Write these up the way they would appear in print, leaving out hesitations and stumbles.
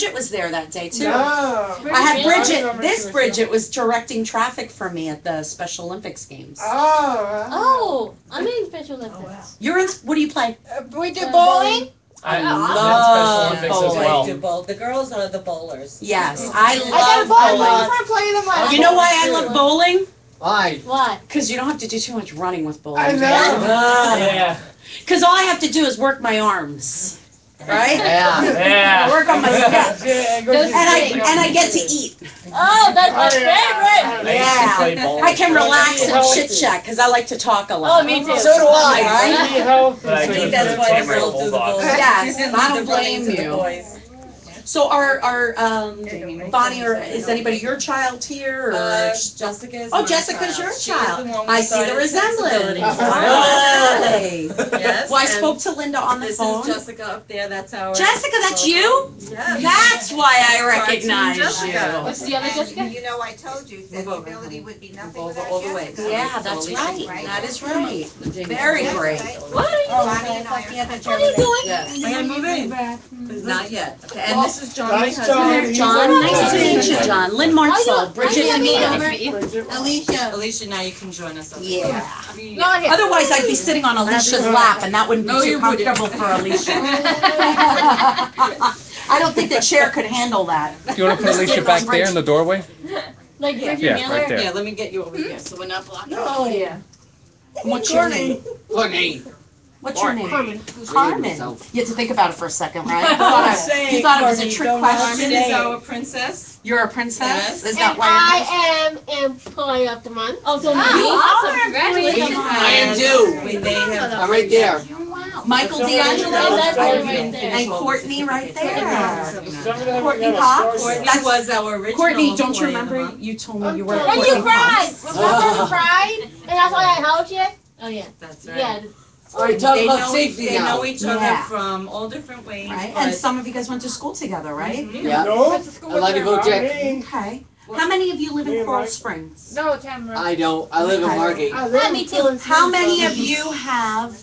Bridget was there that day too. No. I had Bridget. This Bridget was directing traffic for me at the Special Olympics games. Oh, I'm in Special Olympics. wow. You're in. What do you play? We do bowling. I love love Special Olympics as bowling. well. The girls are the bowlers. Yes, I I got a love bowling bowling. friend playing in my. You know why I love bowling? Why? What? Because you don't have to do too much running with bowling. I know. Yeah. Because all I have to do is work my arms, right? Yeah. Yeah. Work on my steps. Yeah, go Those- to And I get to eat. Oh, that's my favorite. I used to play bowling. I can relax and chit chat because I like to talk a lot. Oh, me too. So do I. Right? Be healthy. But I I do think that's the why the Tamarind girls do the Bulldog. bowling. Yes, I don't The running blame to the you. boys. So Bonnie, or is anybody your child here? Or? Jessica is Oh, my Jessica's your She's the child. one we I see the started resemblance. Scentsability. Really? Yes. Well, I and spoke to Linda on the This phone. is Jessica up there. That's our. Jessica, that's you? Yes. That's why I recognize Jessica. you. What's the other Jessica? You know, I told you that the ability would be nothing Move over without all the way. Jessica. Yeah, that's Alicia's right. That is right. Very Very great. What are you Bonnie and I are What are you doing? Yes. I'm gonna move in. Not yet. Okay, and this is John. Nice my job. husband. John, nice to meet you, John. Lynn Marcel, Bridget I know. Anita. Alicia. Alicia, now you can join us. Up Yeah. Not here. Otherwise, I'd be sitting on Alicia's lap, and that wouldn't be No, too you wouldn't. comfortable for Alicia. I don't think the chair could handle that. Do you want to put Alicia back there in the doorway? Like Bridget Yeah, Miller? right there. Yeah, let me get you over here so we're not blocking. Oh, yeah. What's your name? Funny. What's your name? Carmen. Carmen. You had to think about it for a second, right? You thought it was a trick Carmen question. is our princess. You're a princess? Yes. Is that And why? I am Employee of the Month. Oh, so you awesome. are Congratulations. I am too. They have. I'm right there. Michael Oh, D'Angelo that's right there. and Courtney right there. Some of them Courtney got a Cox. story. Courtney was our original. Courtney, don't you employee of the remember? month. You told me you were And Courtney you cried. Cox. Remember you cried? And that's why I helped you? Oh, yeah. That's right. Yeah. All right, talk They about know, safety they now. know each other Yeah. from all different ways. Right? but- And some of you guys went to school together, right? Yeah. No. I like to go Not check. me. Okay. How many of you live in Coral Springs? No, Tamara. I don't. I live in Margate. Yeah, me too. How many of you have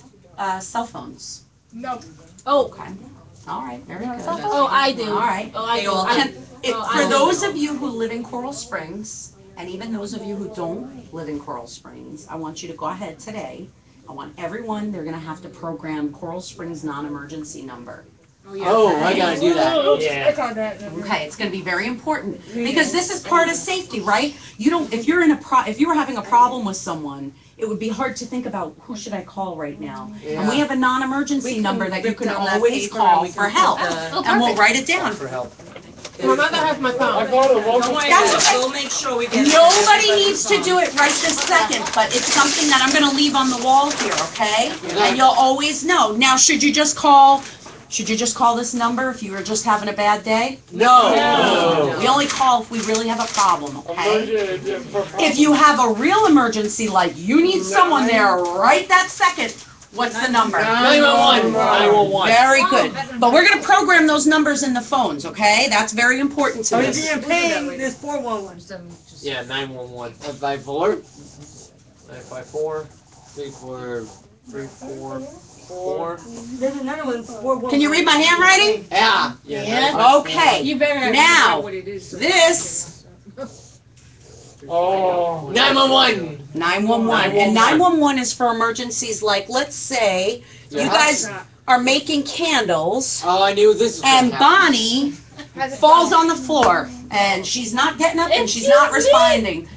cell phones? No. Oh. Okay. All right. Very good. Oh, I do. All right. Oh, I They do. all I- have- For those of you who live in Coral Springs, and even those of you who don't live in Coral Springs, I want you to go ahead today. I want everyone, they're gonna have to program Coral Springs non-emergency number. Oh, I gotta do that. Yeah. It's on that. Okay, it's gonna be very important, because this is part of safety, right? You don't, if you're if you were having a problem with someone, it would be hard to think about, who should I call right now? And we have a non-emergency number that you can always call for help, and we'll write it down. For help. My mother has my I phone. go to Don't local. worry, That's about it. okay. We'll make sure we get. Nobody needs to do it right this second, but it's something that I'm gonna leave on the wall here, okay? And you'll always know. Now, should you just call this number if you were just having a bad day? No. We only call if we really have a problem, okay? Emergency. If you have a real emergency, like you need someone there right that second, what's the number? 911. 911. Very good. But we're gonna program those numbers in the phones, okay? That's very important to Oh, us. you're in pain, there's 411. Yeah, 911. 554. 954. 3434. There's another one, 411. Can you read my handwriting? Yeah. Yeah. Okay. You better have Now, what it is. this Oh. 911. 911. And 911 is for emergencies like, let's say, you guys are making candles Oh, I knew this was and gonna happen. Bonnie falls on the floor and she's not getting up and she's not responding.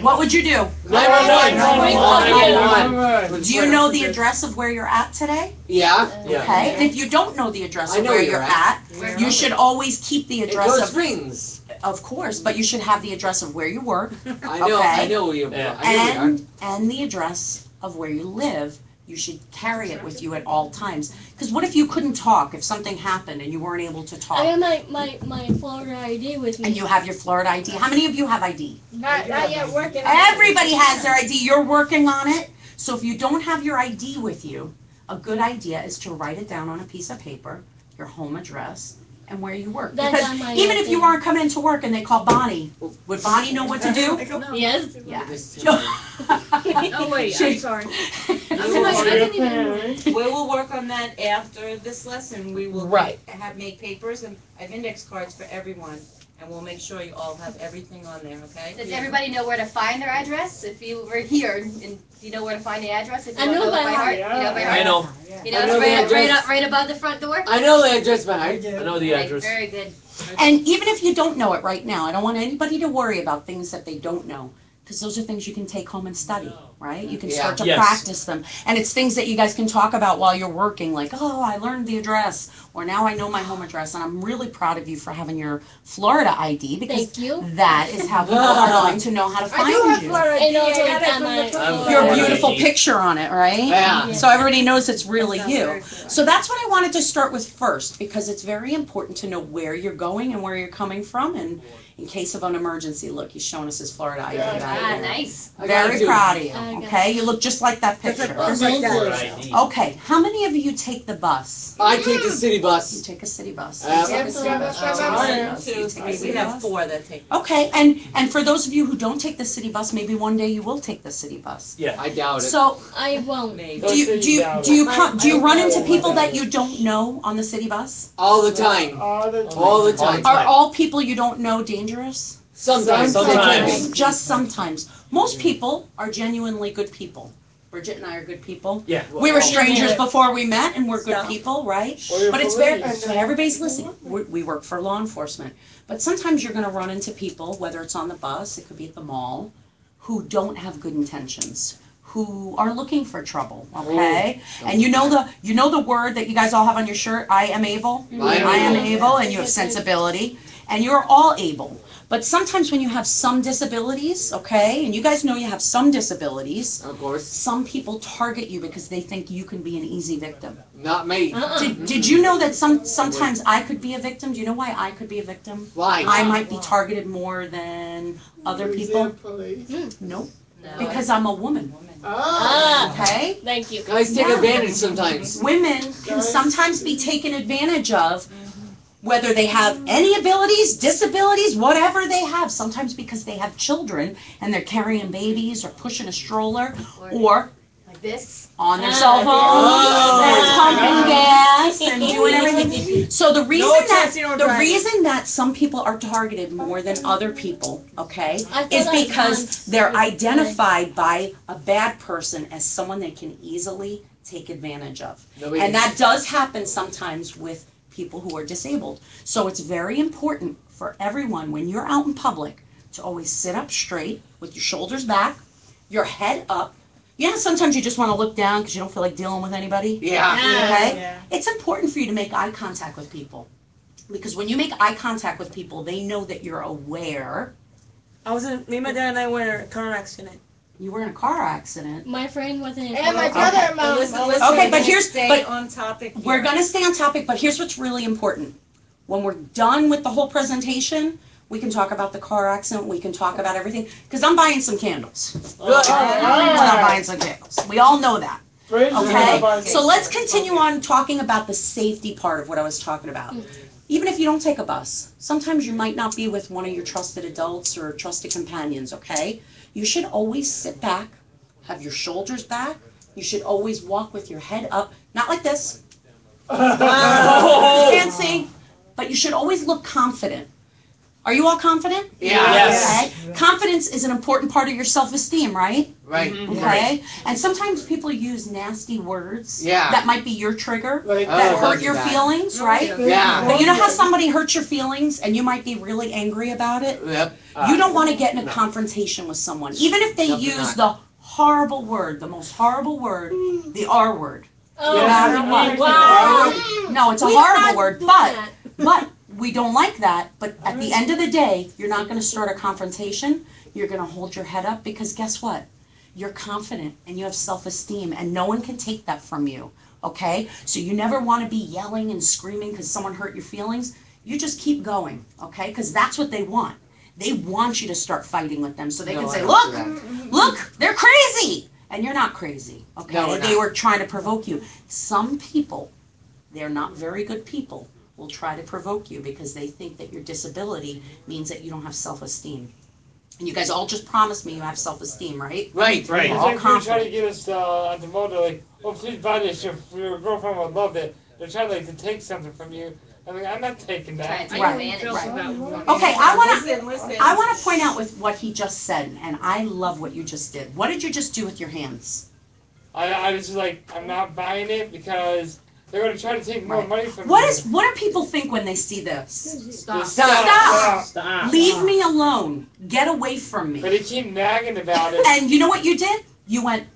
What would you do? 911. 911. Do you know the address of where you're at today? Yeah. Okay. And if you don't know the address I of know where where you're you're at, you should always keep the It address goes of, Springs. of course, but you should have the address of where you work. I know. Okay. I know where you. Yeah. I know where you And the address of where you live. You should carry it with you at all times. Because what if you couldn't talk, if something happened and you weren't able to I talk? have my Florida ID with me. And you have your Florida ID. How many of you have ID? Not yet working. Everybody has their ID. You're working on it. So if you don't have your ID with you, a good idea is to write it down on a piece of paper, your home address, and where you work. That's Because on my even if you thing. aren't coming into work and they call Bonnie, would Bonnie know what to do? Yes. Yeah. This- Oh, wait, I'm sorry. We will work on that after this lesson. We will Right. make papers and have index cards for everyone. And we'll make sure you all have everything on there, okay? Does everybody know where to find their address? If you were here, and do you know where to find the address? If you I don't know it by by heart, heart. you know by heart. I know. You know, I it's know the address. right above the front door. I know the address by heart. I know the Okay, address. very good. And even if you don't know it right now, I don't want anybody to worry about things that they don't know, because those are things you can take home and study, right? You can start to Yes. practice them. And it's things that you guys can talk about while you're working, like, oh, I learned the address, or now I know my home address. And I'm really proud of you for having your Florida ID, because Thank you. that is how people are going to know how to find you. And also it's on my Your Florida beautiful ID. picture on it, right? Yeah. So everybody knows it's really you. So that's what I wanted to start with first, because it's very important to know where you're going and where you're coming from, and in case of an emergency. Look, he's showing us his Florida ID right Ah, there. nice. I got it Very too. proud of you, I got okay? You look just like that picture. Florida ID. Okay, how many of you take the bus? I take the city You bus. take a city bus. Yeah. You take a city bus. You take a city bus. You take a We city have bus. 4 that take. Okay, and for those of you who don't take the city bus, maybe one day you will take the city bus. I doubt it. So, I won't. Maybe. do you run into people that you don't know on the city bus? All the time. All the time. Are all people you don't know dangerous? Sometimes. Sometimes. Just sometimes. Most people are genuinely good people. Bridget and I are good people. Yeah. We were strangers before we met, and we're good people, right? But it's very, but everybody's listening. We work for law enforcement. But sometimes you're gonna run into people, whether it's on the bus, it could be at the mall, who don't have good intentions, who are looking for trouble, okay? And you know the word that you guys all have on your shirt, I am able? I am able, and you have sensibility, and you're all able. But sometimes when you have some disabilities, okay, and you guys know you have some disabilities, Of course. some people target you because they think you can be an easy victim. Not me. Did you know that sometimes I could be a victim? Do you know why I could be a victim? Why? I might be targeted more than other people. Nope, because I'm a woman, Ah, okay? thank you. Guys take Yeah. advantage sometimes. Women can sometimes be taken advantage of, whether they have any abilities, disabilities, whatever they have, sometimes because they have children and they're carrying babies or pushing a stroller or Like this. on their cell phones, and pumping gas and doing everything. So the reason that some people are targeted more than other people, okay, I thought is I because once they're was like- identified by a bad person as someone they can easily take advantage of. And that does happen sometimes with people who are disabled. So it's very important for everyone, when you're out in public, to always sit up straight with your shoulders back, your head up. Yeah, sometimes you just want to look down because you don't feel like dealing with anybody. Yeah. Okay? It's important for you to make eye contact with people. Because when you make eye contact with people, they know that you're aware. Me, my dad, and I were in a car accident. You were in a car accident. My friend was in a And my car. brother and mom. Okay, but here's, Stay but on topic. we're here. gonna stay on topic, but here's what's really important. When we're done with the whole presentation, we can talk about the car accident, we can talk about everything, because I'm buying some candles. Good. I'm buying some candles. We all know that, okay? So let's continue on talking about the safety part of what I was talking about. Even if you don't take a bus, sometimes you might not be with one of your trusted adults or trusted companions, okay? You should always sit back, have your shoulders back. You should always walk with your head up, not like this. Can't see, but you should always look confident. Are you all confident? Yeah. Yes. Okay. Confidence is an important part of your self-esteem, right? Right. Okay. And sometimes people use nasty words Yeah. that might be your trigger, Oh, that hurt don't do your that. feelings, right? Yeah. But you know how somebody hurts your feelings and you might be really angry about it? Yep. You don't want to get in a confrontation with someone, even if they Definitely use not. the horrible word, the most horrible word, the R word. Oh, No matter what. wow. No, it's a We horrible had word, that. but we don't like that. But at the end of the day, you're not going to start a confrontation. You're going to hold your head up, because guess what? You're confident and you have self-esteem, and no one can take that from you, okay? So you never want to be yelling and screaming because someone hurt your feelings. You just keep going, okay? Because that's what they want. They want you to start fighting with them so they can No, I say, don't do look, that. look, they're crazy. And you're not crazy, okay? No, we're They not. were trying to provoke you. Some people, they're not very good people, will try to provoke you because they think that your disability means that you don't have self-esteem. And you guys all just promised me you have self-esteem, right? Right. Right. All It's like they're trying to confident. get us on the motor, like, oh, please buy this, your girlfriend would love it. They're trying like to take something from you. I mean, I'm not taking Trying that. to take Right, advantage. Okay, I want to point out with what he just said, and I love what you just did. What did you just do with your hands? I was just like, I'm not buying it because they're gonna try to take more Right. money from What me. do people think when they see this? Stop. Stop! Stop. Leave me alone. Get away from But me. they keep nagging about it. And you know what you did? You went,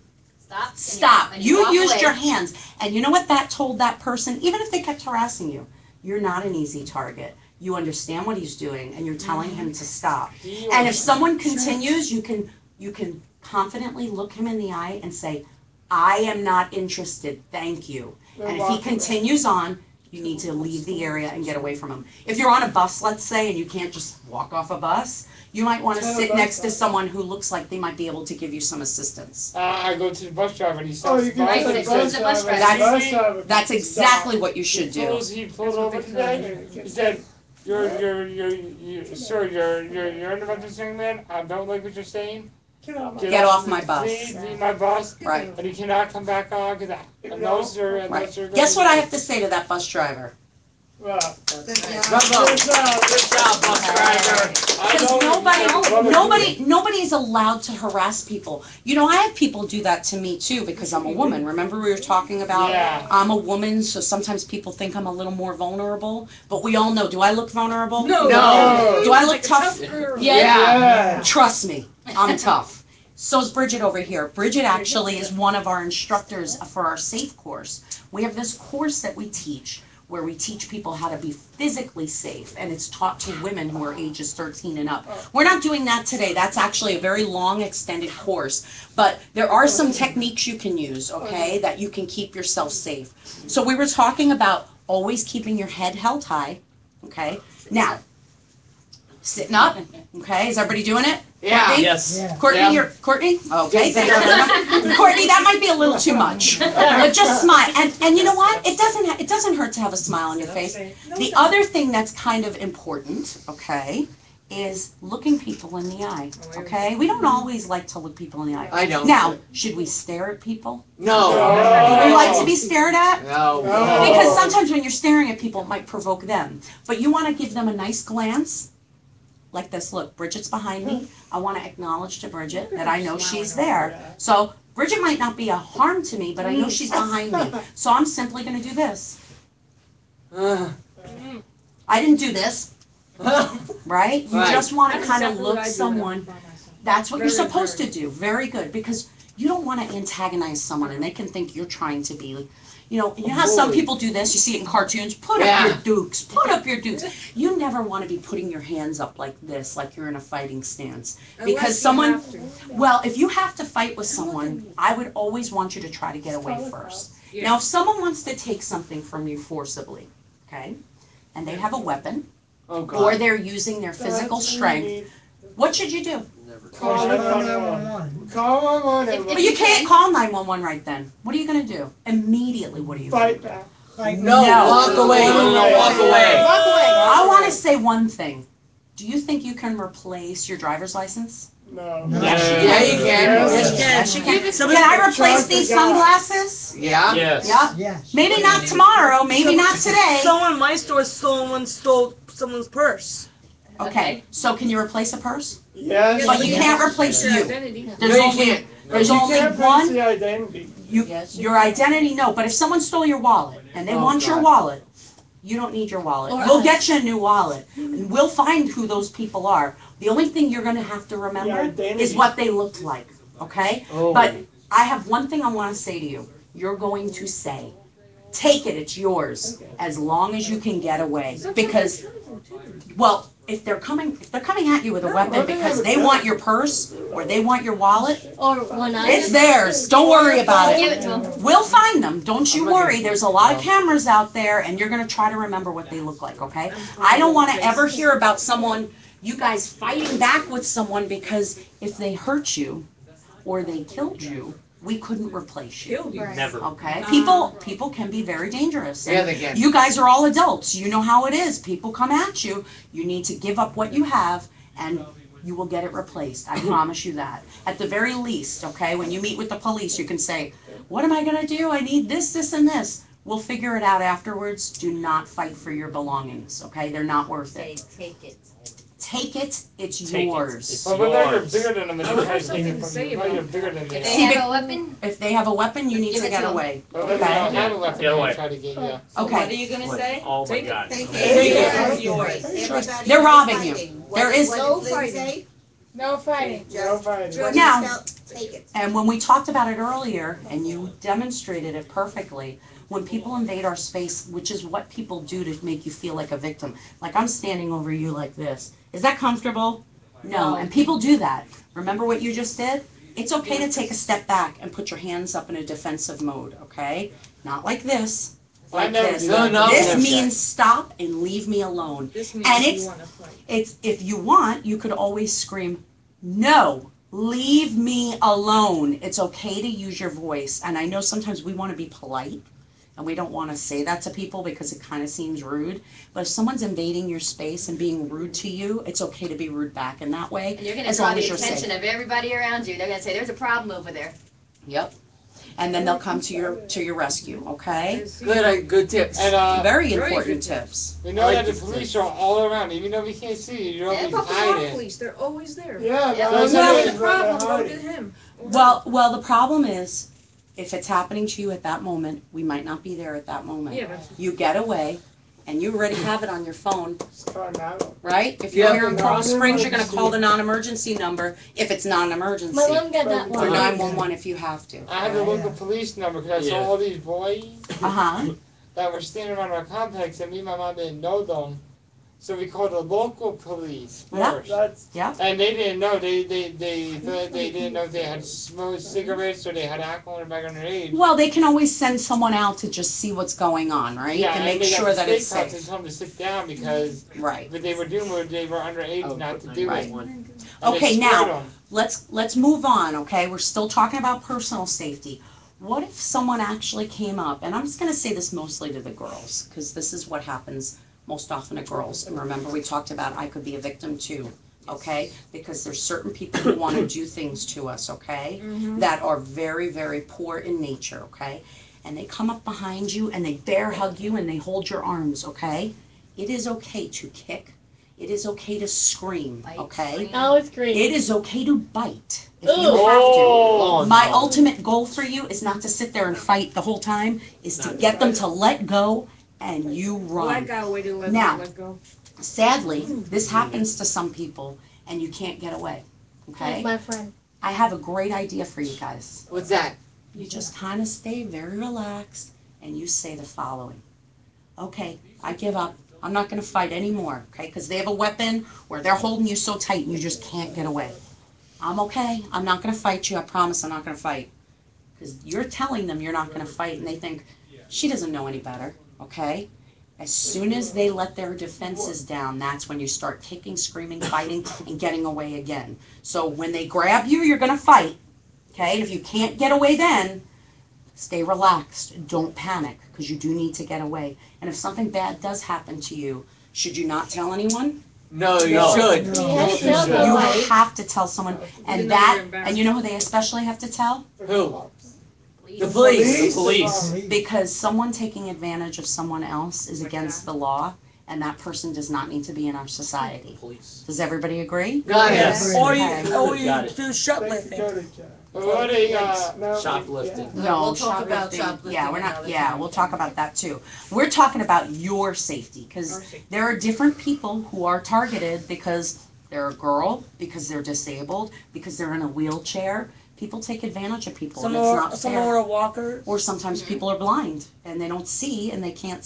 Stop. stop. And You walk used away. your hands. And you know what that told that person? Even if they kept harassing you, you're not an easy target. You understand what he's doing, and you're telling him to stop. And if someone continues, you can confidently look him in the eye and say, I am not interested, thank you. And if he continues on, you need to leave the area and get away from him. If you're on a bus, let's say, and you can't just walk off a bus, you might want to sit next to someone who looks like they might be able to give you some assistance. I go to the bus driver and he stops the bus Right, and he it goes says, to bus driver. That's exactly what you should do. he pulled over today. He said, sir, you're an emergency young man. I don't like what you're saying. Get off my bus. Please leave my bus. Right. And he cannot come back on because I know, sir. I know, Right. sir. Guess what I have to say to that bus driver? Bravo. Good job, bus driver. Because nobody's allowed to harass people. You know, I have people do that to me too because I'm a woman. Remember we were talking about I'm a woman, so sometimes people think I'm a little more vulnerable. But we all know, do I look vulnerable? No. Do I look tough? Yeah. Trust me, I'm tough. So's Bridget over here. Bridget actually is one of our instructors for our SAFE course. We have this course that we teach where we teach people how to be physically safe, and it's taught to women who are ages 13 and up. We're not doing that today. That's actually a very long, extended course, but there are some techniques you can use, okay, that you can keep yourself safe. So we were talking about always keeping your head held high, okay? Now, sitting up, okay, is everybody doing it? Yeah. Courtney? Yes. Courtney, Yeah. you're, Courtney? Okay, thank you very much. Courtney, that might be a little too much, but just smile. And you know what? It doesn't hurt to have a smile on your face. The other thing that's kind of important, okay, is looking people in the eye, okay? We don't always like to look people in the eye. I don't. Now, should we stare at people? No. Do we like to be stared at? No. Because sometimes when you're staring at people, it might provoke them. But you want to give them a nice glance. Like this, look, Bridget's behind me. I want to acknowledge to Bridget that I know she's there. So Bridget might not be a harm to me, but I know she's behind me. So I'm simply going to do this. I didn't do this, right? You Right. just want to kind of look someone. That's what you're supposed to do. Very good, because you don't want to antagonize someone and they can think you're trying to be, you know how some people do this, you see it in cartoons, put up your dukes, put up your dukes. You never want to be putting your hands up like this, like you're in a fighting stance. Because someone, well, if you have to fight with someone, I would always want you to try to get away first. Now, if someone wants to take something from you forcibly, okay, and they have a weapon, or they're using their physical strength, what should you do? Call 911. Call 911. But you can't call 911 right then. What are you going to do? Immediately, what are you going to do? Fight back. No. Walk away. No, walk away. I want to say one thing. Do you think you can replace your driver's license? No. Yeah, you can. Yes, you can. Can I replace these sunglasses? Yeah. Yes. Yeah. Maybe not tomorrow, maybe not today. Someone in my store stole someone's purse. Okay, so can you replace a purse? Yes. But you can't replace you. No, you can't. There's You only can't one. place the identity. Your identity, no. But if someone stole your wallet and they want your wallet, you don't need your wallet. We'll get you a new wallet. And we'll find who those people are. The only thing you're going to have to remember is what they looked like, okay? But I have one thing I want to say to you. You're going to say, take it, it's yours, as long as you can get away. Because, well, if they're coming at you with a weapon because they want your purse or they want your wallet, Or one eye. it's theirs. Don't worry about Give it. it to them. We'll find them. Don't you worry. There's a lot of cameras out there, and you're going to try to remember what they look like, okay? I don't want to ever hear about someone, you guys fighting back with someone because if they hurt you or they killed you, we couldn't replace you. Never. Okay? People can be very dangerous. Yeah, they can. You guys are all adults. You know how it is. People come at you. You need to give up what you have and you will get it replaced. I promise you that. At the very least, okay, when you meet with the police, you can say, what am I gonna do? I need this, this, and this. We'll figure it out afterwards. Do not fight for your belongings, okay? They're not worth it. Take it. Take it, it's Take it. yours. It's Well, but now you're yours. bigger than them and I you have try to take something it to from say you. Now about you're it. bigger than If they they See, have a weapon, If they have a weapon, you need Give to it get to 'em. away, But when they don't okay? have a weapon, Get they away. try to get you. So what Okay. are you gonna say? Oh my Take it. God. Take Take it. it. It's Yours. Everybody They're is robbing you. fighting. There is- What No did Liz fighting. say? No fighting. No fighting. What Now- you felt, take it. And when we talked about it earlier, and you demonstrated it perfectly, when people invade our space, which is what people do to make you feel like a victim, like I'm standing over you like this. Is that comfortable? No, and people do that. Remember what you just did? It's okay to take a step back and put your hands up in a defensive mode, okay? Not like this, like this. No, no, This no. means stop and leave me alone. This means And you it's- wanna fight. It's, if you want, you could always scream, no, leave me alone. It's okay to use your voice. And I know sometimes we want to be polite and we don't want to say that to people because it kind of seems rude. But if someone's invading your space and being rude to you, it's okay to be rude back in that way. and you're gonna As draw long as the you're attention safe. of everybody around you. They're gonna say, there's a problem over there. Yep. And then they'll come to your rescue, okay? Good tips. And Very very important good tips. we know that the police are all around. Even though we can't see you, you're Yeah, always But the hiding. police, they're always there. Yeah, Yeah, but If well, there's a problem, go to him. Well, the problem is, if it's happening to you at that moment, we might not be there at that moment. Yeah, but You get away, and you already have it on your phone, Start now. right? If you're Yeah. here in Coral Springs, you're gonna call the non-emergency number if it's non-emergency. My mom got that Or one. 911 if you have to. I had to look the police number because I saw Yeah. all these boys Uh-huh. that were standing around our complex and me and my mom didn't know them. So we called the local police Yeah. first. Yeah. And they didn't know. They didn't know if they had smoked cigarettes or they had alcohol in their bag underage. Well, they can always send someone out to just see what's going on, right? Yeah, And make they got sure that the it's state cops safe. and told them to sit down because Right. what they were doing was they were underage not to do Right. it. And Okay, it now- scared 'em. Let's move on, okay? We're still talking about personal safety. What if someone actually came up, and I'm just gonna say this mostly to the girls, because this is what happens most often to girls. And remember, we talked about I could be a victim too, okay? Because there's certain people who want to do things to us, okay? That are very, very poor in nature, okay? And they come up behind you and they bear hug you and they hold your arms, okay? It is okay to kick. It is okay to scream, Bite, okay? scream. Oh, it's green. It is okay to bite if you Ooh. have to. Oh, My no. ultimate goal for you is not to sit there and fight the whole time, is to get them to let go and you Well, I run. got a way to let Now- let go. Sadly, this happens to some people and you can't get away, That's okay? my friend. I have a great idea for you guys. What's that? You just kind of stay very relaxed and you say the following. Okay, I give up. I'm not going to fight anymore, okay? Because they have a weapon or they're holding you so tight and you just can't get away. I'm okay. I'm not going to fight you. I promise I'm not going to fight. Because you're telling them you're not going to fight and they think, she doesn't know any better, okay? As soon as they let their defenses down, that's when you start kicking, screaming, fighting, and getting away again. So when they grab you, you're going to fight, okay? And if you can't get away then, stay relaxed. Don't panic, because you do need to get away. And if something bad does happen to you, should you not tell anyone? No, you No. should. You have to tell No. You somebody. have to tell someone. And Even though that, you're embarrassed. and you know who they especially have to tell? Who? Please. The police. The police. Because someone taking advantage of someone else is against the law, and that person does not need to be in our society. Police. Does everybody agree? Got it. Yes. Or Okay. you Got it. do shoplifting. What they Shoplifting. No, We'll talk about shoplifting. shoplifting Yeah, we're not. another Yeah, time. we'll talk about that too. We're talking about your safety, because there are different people who are targeted because they're a girl, because they're disabled, because they're in a wheelchair. People take advantage of people, and it's not Some fair. are walkers. Or sometimes people are blind and they don't see and they can't,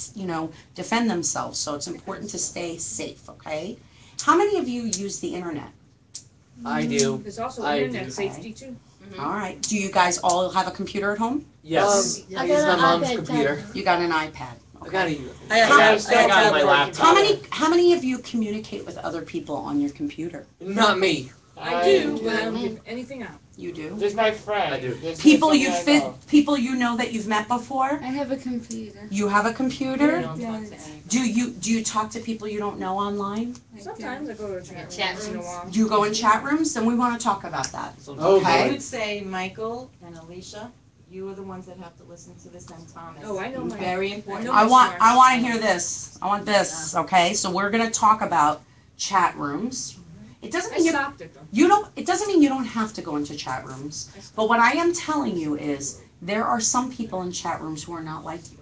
defend themselves. So it's important to stay safe, okay? How many of you use the internet? I do. There's also I internet do. safety too. All right. Do you guys all have a computer at home? Yes. I I use got my an mom's iPad computer. tablet. You got an iPad. I gotta use it. I How- I got my laptop. How many of you communicate with other people on your computer? Not me. I do, but I don't give anything out. You do? This is my friend. I do. This is People somebody you I fit, know. people you know that you've met before? I have a computer. You have a You computer? don't talk to anyone. Do you talk to people you don't know online? Sometimes I go to a chat Chat room once in a rooms. while. Do you go in chat rooms? Then we want to talk about that. Oh, Okay. I would say Michael and Alicia, you are the ones that have to listen to this, and Thomas. Oh, I know my. Very important. know I my want source. I want to hear this. I want this. Okay. So we're gonna talk about chat rooms. It doesn't I mean stopped it though. you don't. It doesn't mean you don't have to go into chat rooms. But what I am telling you is there are some people in chat rooms who are not like you.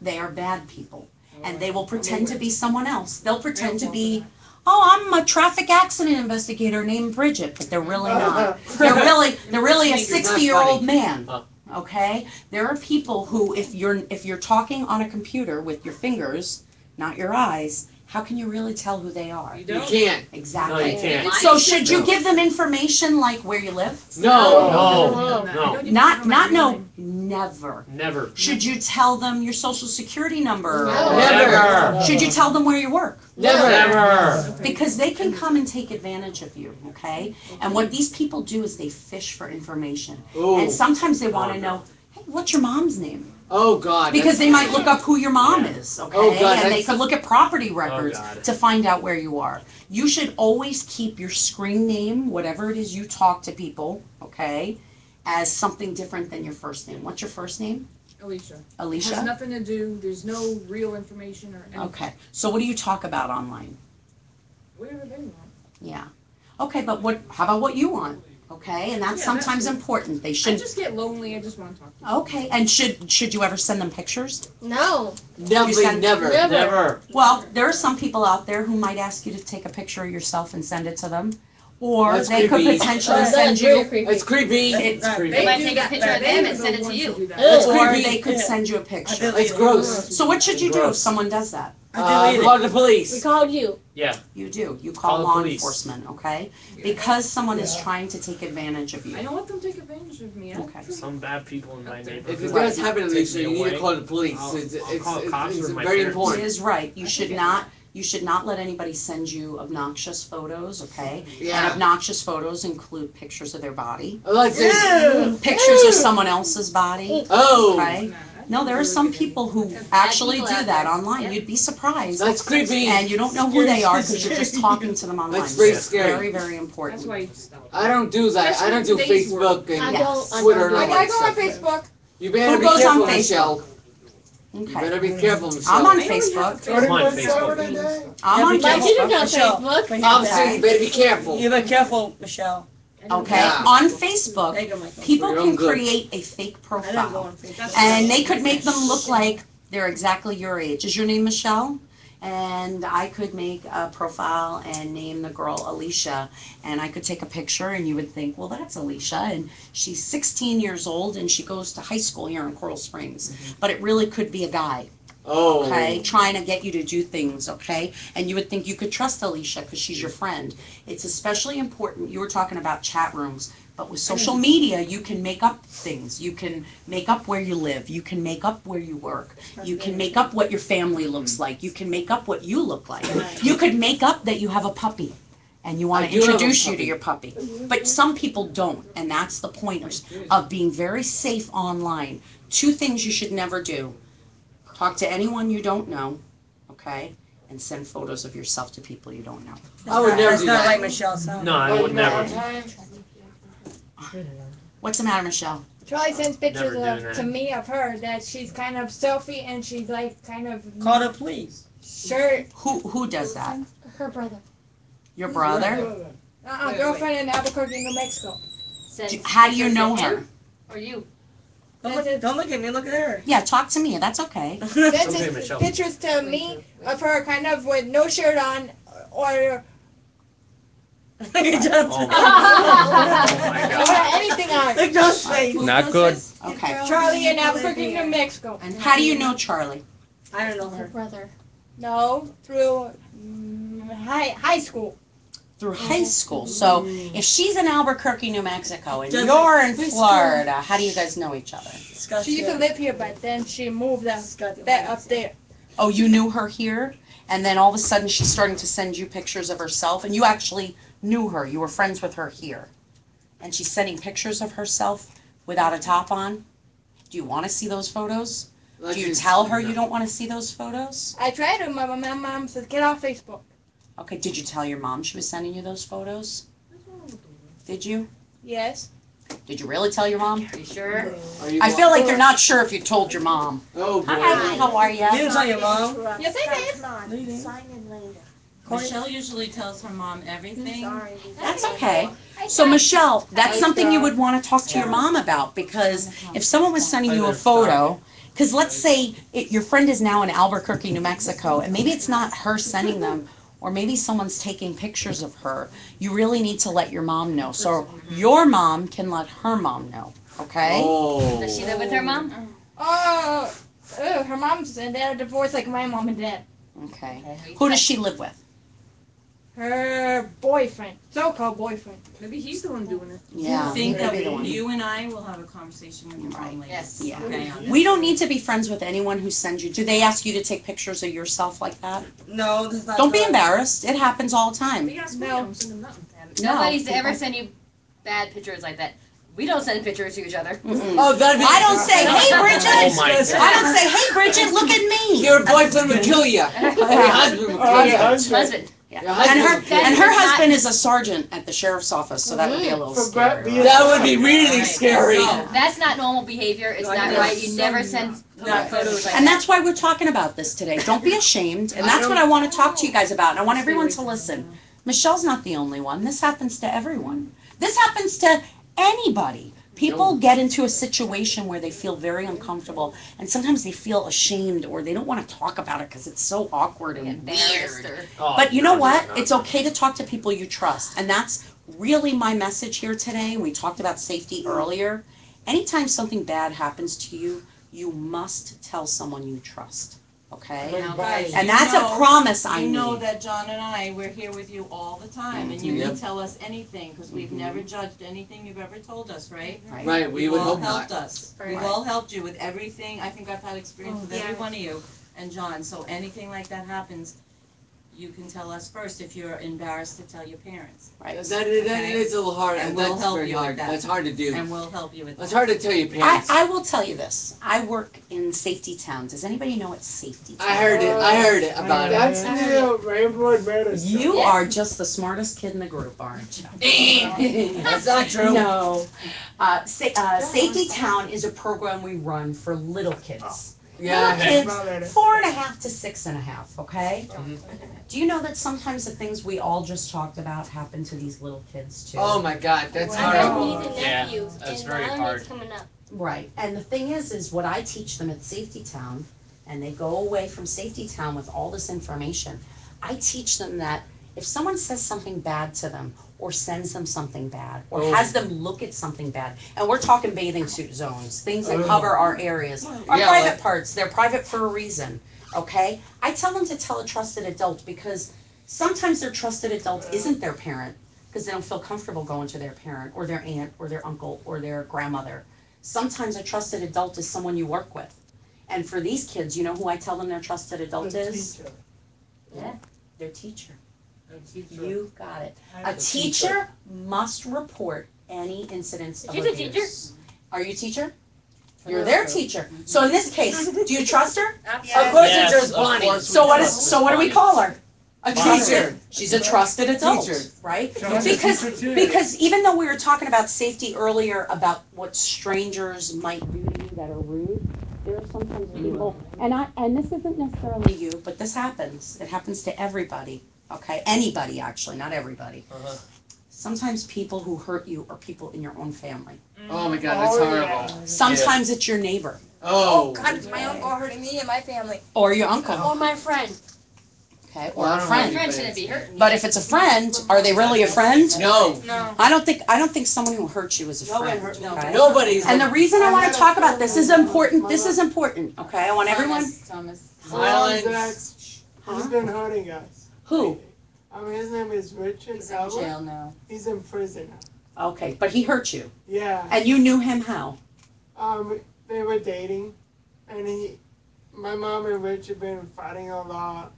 They are bad people, and they will pretend to be someone else. They'll pretend to be, oh, I'm a traffic accident investigator named Bridget, but they're really not. They're really a 60-year-old man. Okay? There are people who, if you're talking on a computer with your fingers, not your eyes, how can you really tell who they are? You You don't? can't. Exactly. No, you can't. So should you give them information like where you live? No. No. Not no, never. Never. Should you tell them your social security number? No. Never. Should you tell them where you work? Never. Because they can come and take advantage of you, okay? And what these people do is they fish for information. And Ooh. sometimes they want to know, hey, what's your mom's name? Oh, God. Because they might look up who your mom is, okay? Oh, God, And they that's- could look at property records God. to find out where you are. You should always keep your screen name, whatever it is you talk to people, okay, as something different than your first name. What's your first name? Alicia. Has Alicia? nothing to do, there's no real information or anything. Okay. So what do you talk about online? Whatever they want. Yeah. Okay, but how about what you want? Okay, and that's Yeah, sometimes that's it. important. They I should. just get lonely, I just want to talk to Okay, and should you ever send them pictures? No. Definitely never. Never. Never. Well, there are some people out there who might ask you to take a picture of yourself and send it to them, or That's they could creepy. potentially That's send very you, creepy. It's creepy. It's creepy. They might do take a that, picture of they them are and the send it to ones you. who do that. It's or creepy. they could send you a picture. It's gross. So what should you do if Gross. someone does that? Call the We police. called you. You do. You Call call the law police. enforcement, okay? Because someone is trying to take advantage of you. I don't let them take advantage of me. Okay. Some bad people in my neighborhood. If it Right. does happen, Take Alicia, me you need to away. call the police. I'll It's call cops it's or my very parents. It important. is right. You should not let anybody send you obnoxious photos, okay? And Yeah. obnoxious photos include pictures of their body, Like this. pictures of someone else's body, Oh. okay? No, there are some people who actually do that online. You'd be surprised. That's creepy. And you don't know who they are because you're just talking to them online. That's very It's scary. Very, very That's important. why you stop. I don't do that. I don't do Especially in today's Facebook and I Yes. don't. Twitter and I all go that on stuff. Facebook. You better Who be goes careful, on Facebook? Michelle. You Okay. better be careful, Michelle. I'm on I only have Facebook. a I'm on Facebook. Facebook. I'm on My kid is on Michelle. Facebook. Obviously, you better be careful. You be careful, Michelle. Okay. Yeah. On Facebook, people For your can own good. create a fake I don't go profile. on Facebook. And they could make them look like they're exactly your age. Is your name Michelle? And I could make a profile and name the girl Alicia, and I could take a picture and you would think, well, that's Alicia, and she's 16 years old and she goes to high school here in Coral Springs. But it really could be a guy, Oh. okay, trying to get you to do things, okay? And you would think you could trust Alicia because she's your friend. It's especially important, you were talking about chat rooms, but with social media, you can make up things. You can make up where you live. You can make up where you work. You can make up what your family looks like. You can make up what you look like. You could make up that you have a puppy and you want I to do have a introduce you to puppy. your puppy. But some people don't, and that's the point of being very safe online. 2 things you should never do. Talk to anyone you don't know, okay? And send photos of yourself to people you don't know. I would never do that. Michelle's No, I would never. What's the matter, Michelle? Charlie sends pictures Never doing that. to me of her that she's kind of selfie and she's like kind of Call the police. shirt. Who does that? Her brother. Your brother? Girlfriend in Albuquerque, New Mexico. How do you know her? Or you. Don't look at me, look at her. Yeah, talk to me. That's okay. Sends okay, his Michelle. pictures to me of her kind of with no shirt on or Oh my God. anything on. Look at those face. Not good. Okay. Charlie in Albuquerque, New Mexico. How do you know Charlie? I don't know Her her. brother. No, through high school. Through high school. So if she's in Albuquerque, New Mexico, and Does- you're in which Florida, how do you guys know each other? She used to live here, but then she moved up there. Oh, you knew her here? and then all of a sudden she's starting to send you pictures of herself, and you actually knew her, you were friends with her here, and she's sending pictures of herself without a top on, do you want to see those photos? Do you tell her you don't want to see those photos? I tried to. My mom said, get off Facebook. Okay, did you tell your mom she was sending you those photos? Did you? Yes. Did you really tell your mom? Are you sure? I feel like you're not sure if you told your mom. Oh, boy. Hi, how are you? You didn't tell your mom. Yes, I did. No, you didn't. Sign in later. Michelle usually tells her mom everything. Sorry. That's okay. So Michelle, that's something you would want to talk to your mom about, because if someone was sending you a photo, because let's say your friend is now in Albuquerque, New Mexico, and maybe it's not her sending them, or maybe someone's taking pictures of her, you really need to let your mom know. So your mom can let her mom know, okay? Oh. Does she live with her mom? Her mom's and dad are divorced like my mom and dad. Okay. Who does she live with? Her boyfriend, so-called boyfriend. Maybe he's the one doing it. Yeah. I think that maybe the one. you and I will have a conversation with your mom later. Yes. Yeah. Okay, on We don't need to be friends with anyone who sends you. Do they ask you to take pictures of yourself like that? No, that's not Don't be good. embarrassed. It happens all the time. No. Nobody's people- ever sent you bad pictures like that. We don't send pictures to each other. Mm-mm. Oh, that'd be. I don't say, hey, Bridget. Oh my I don't say, hey, Bridget, look at me. Your boyfriend would kill you. Your husband would kill you. Husband. Yeah. Your And her, husband would kill and you. her husband is a sergeant at the sheriff's office, so that would be a little scary. That would be really scary. That's not normal behavior. It's not right. You never send photos like And that. that's why we're talking about this today. Don't be ashamed. And that's what I want to talk to you guys about. And I want everyone to listen. Michelle's not the only one. This happens to everyone. This happens to anybody. People get into a situation where they feel very uncomfortable, and sometimes they feel ashamed, or they don't want to talk about it because it's so awkward and Embarrassed weird. or Oh, But you know no, what? no, no. It's okay to talk to people you trust. And that's really my message here today. We talked about safety earlier. Anytime something bad happens to you, you must tell someone you trust. Okay? Now, guys, And you that's know- a promise I You know need. that John and I, we're here with you all the time, and you Yep. can tell us anything, because we've never judged anything you've ever told us, right? Right, we You've would all hope helped not. us. We've all helped you with everything. I think I've had experience with every yeah. one of you and John, so anything like that happens, you can tell us first if you're embarrassed to tell your parents, Right? That is a little hard. And we'll That's help very you with hard. that. That's hard to do. and we'll help you with that. It's hard to tell your parents. I will tell you this. I work in Safety Town. Does anybody know what Safety Town? I heard it about it. That's near Rainbow Medicine. You are just the smartest kid in the group, aren't you? That's not true. No. Safety Town is a program we run for little kids. Yeah. Little kids, 4.5 to 6.5, okay? Do you know that sometimes the things we all just talked about happen to these little kids too? Oh my God, that's I got horrible. niece and Yeah, nephew, that's and very Melanie's hard. coming up. Right, and the thing is what I teach them at Safety Town, and they go away from Safety Town with all this information. I teach them that if someone says something bad to them, or sends them something bad, or has them look at something bad, and we're talking bathing suit zones, things that cover our areas, our Yeah, private like- parts, they're private for a reason, okay? I tell them to tell a trusted adult, because sometimes their trusted adult isn't their parent, because they don't feel comfortable going to their parent, or their aunt, or their uncle, or their grandmother. Sometimes a trusted adult is someone you work with. And for these kids, you know who I tell them their trusted adult is? Yeah. Their teacher. You got it. A teacher must report any incidents of She's a abuse. teacher. Are you a teacher? You're their teacher. So in this case, do you trust her? Of course Yes, it's just of Bonnie. course. So what do we call her? A Bonnie. teacher. She's a trusted adult, Teacher. right? She's a teacher too. Because even though we were talking about safety earlier, about what strangers might do to you that are rude, there are sometimes people, and this isn't necessarily you, but this happens. It happens to everybody, okay? Anybody, actually, not everybody. Uh-huh. Sometimes people who hurt you are people in your own family. Oh my God, that's horrible. Sometimes it's your neighbor Oh. God, it's my uncle hurting me and my family. or your uncle, Or my friend. okay, Well, or I a don't friend. know. Friend shouldn't be hurting you. But if it's a friend, are they really a friend? No. No. I don't think someone who hurts you is a friend. Okay? Nobody's. And the reason I want to talk about this is important. This is important, okay? I want everyone. Thomas. Smiling. He's been hurting us. Who? His name is Richard He's in Elwood. jail now. He's in prison now. Okay, but he hurt you, Yeah. and you knew him how? They were dating, and my mom and Richard been fighting a lot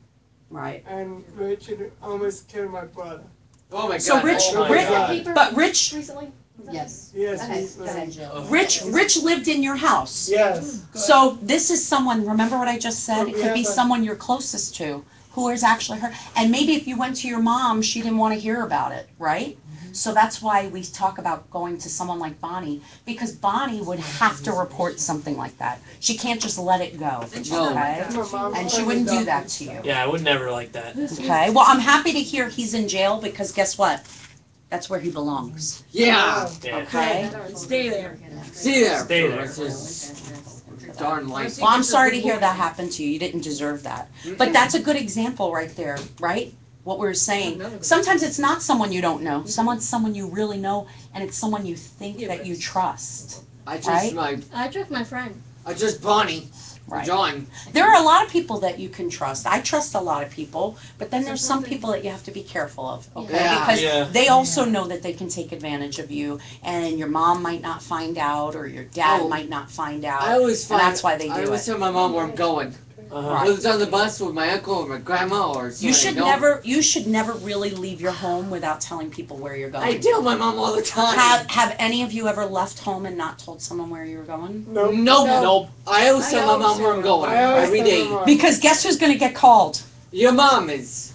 Right. and Richard almost killed my brother. Oh my god. So Rich, Oh my Rich, God. but Rich, Recently? Yes, Okay, he's go ahead. Rich lived in your house. Yes. So this is someone, remember what I just said? It could be Yeah, but- someone you're closest to who is actually hurt. And maybe if you went to your mom, she didn't want to hear about it, right? So that's why we talk about going to someone like Bonnie, because Bonnie would have to report something like that. She can't just let it go, No. okay? My mom And she told wouldn't me do that to you. Yeah, I would never like that. Okay, well, I'm happy to hear he's in jail because guess what? That's where he belongs, Yeah. Yeah. okay? stay there. See there. Stay there. It's just darn light. Well, I'm sorry to hear that happened to you. You didn't deserve that. But that's a good example right there, right? What we were saying. Sometimes it's not someone you don't know. Someone you really know, and it's someone you think that you trust. I just Right? I took my friend. I just Bonnie. Right. John. There are a lot of people that you can trust. I trust a lot of people, but then there's some people that you have to be careful of, okay? Yeah. Because Yeah. they also know that they can take advantage of you, and your mom might not find out, or your dad Oh. might not find I out, always and find. that's why they I do always it. tell my mom where I'm going. Uh-huh. Right. Whether it's on the bus with my uncle or my grandma or somebody. You should I know. you should never really leave your home without telling people where you're going. I tell my mom all the time. Have any of you ever left home and not told someone where you were going? Nope. Nope. Nope. I always tell my mom where I'm going I always every tell day. my mom. Because guess who's gonna get called? Your mom is.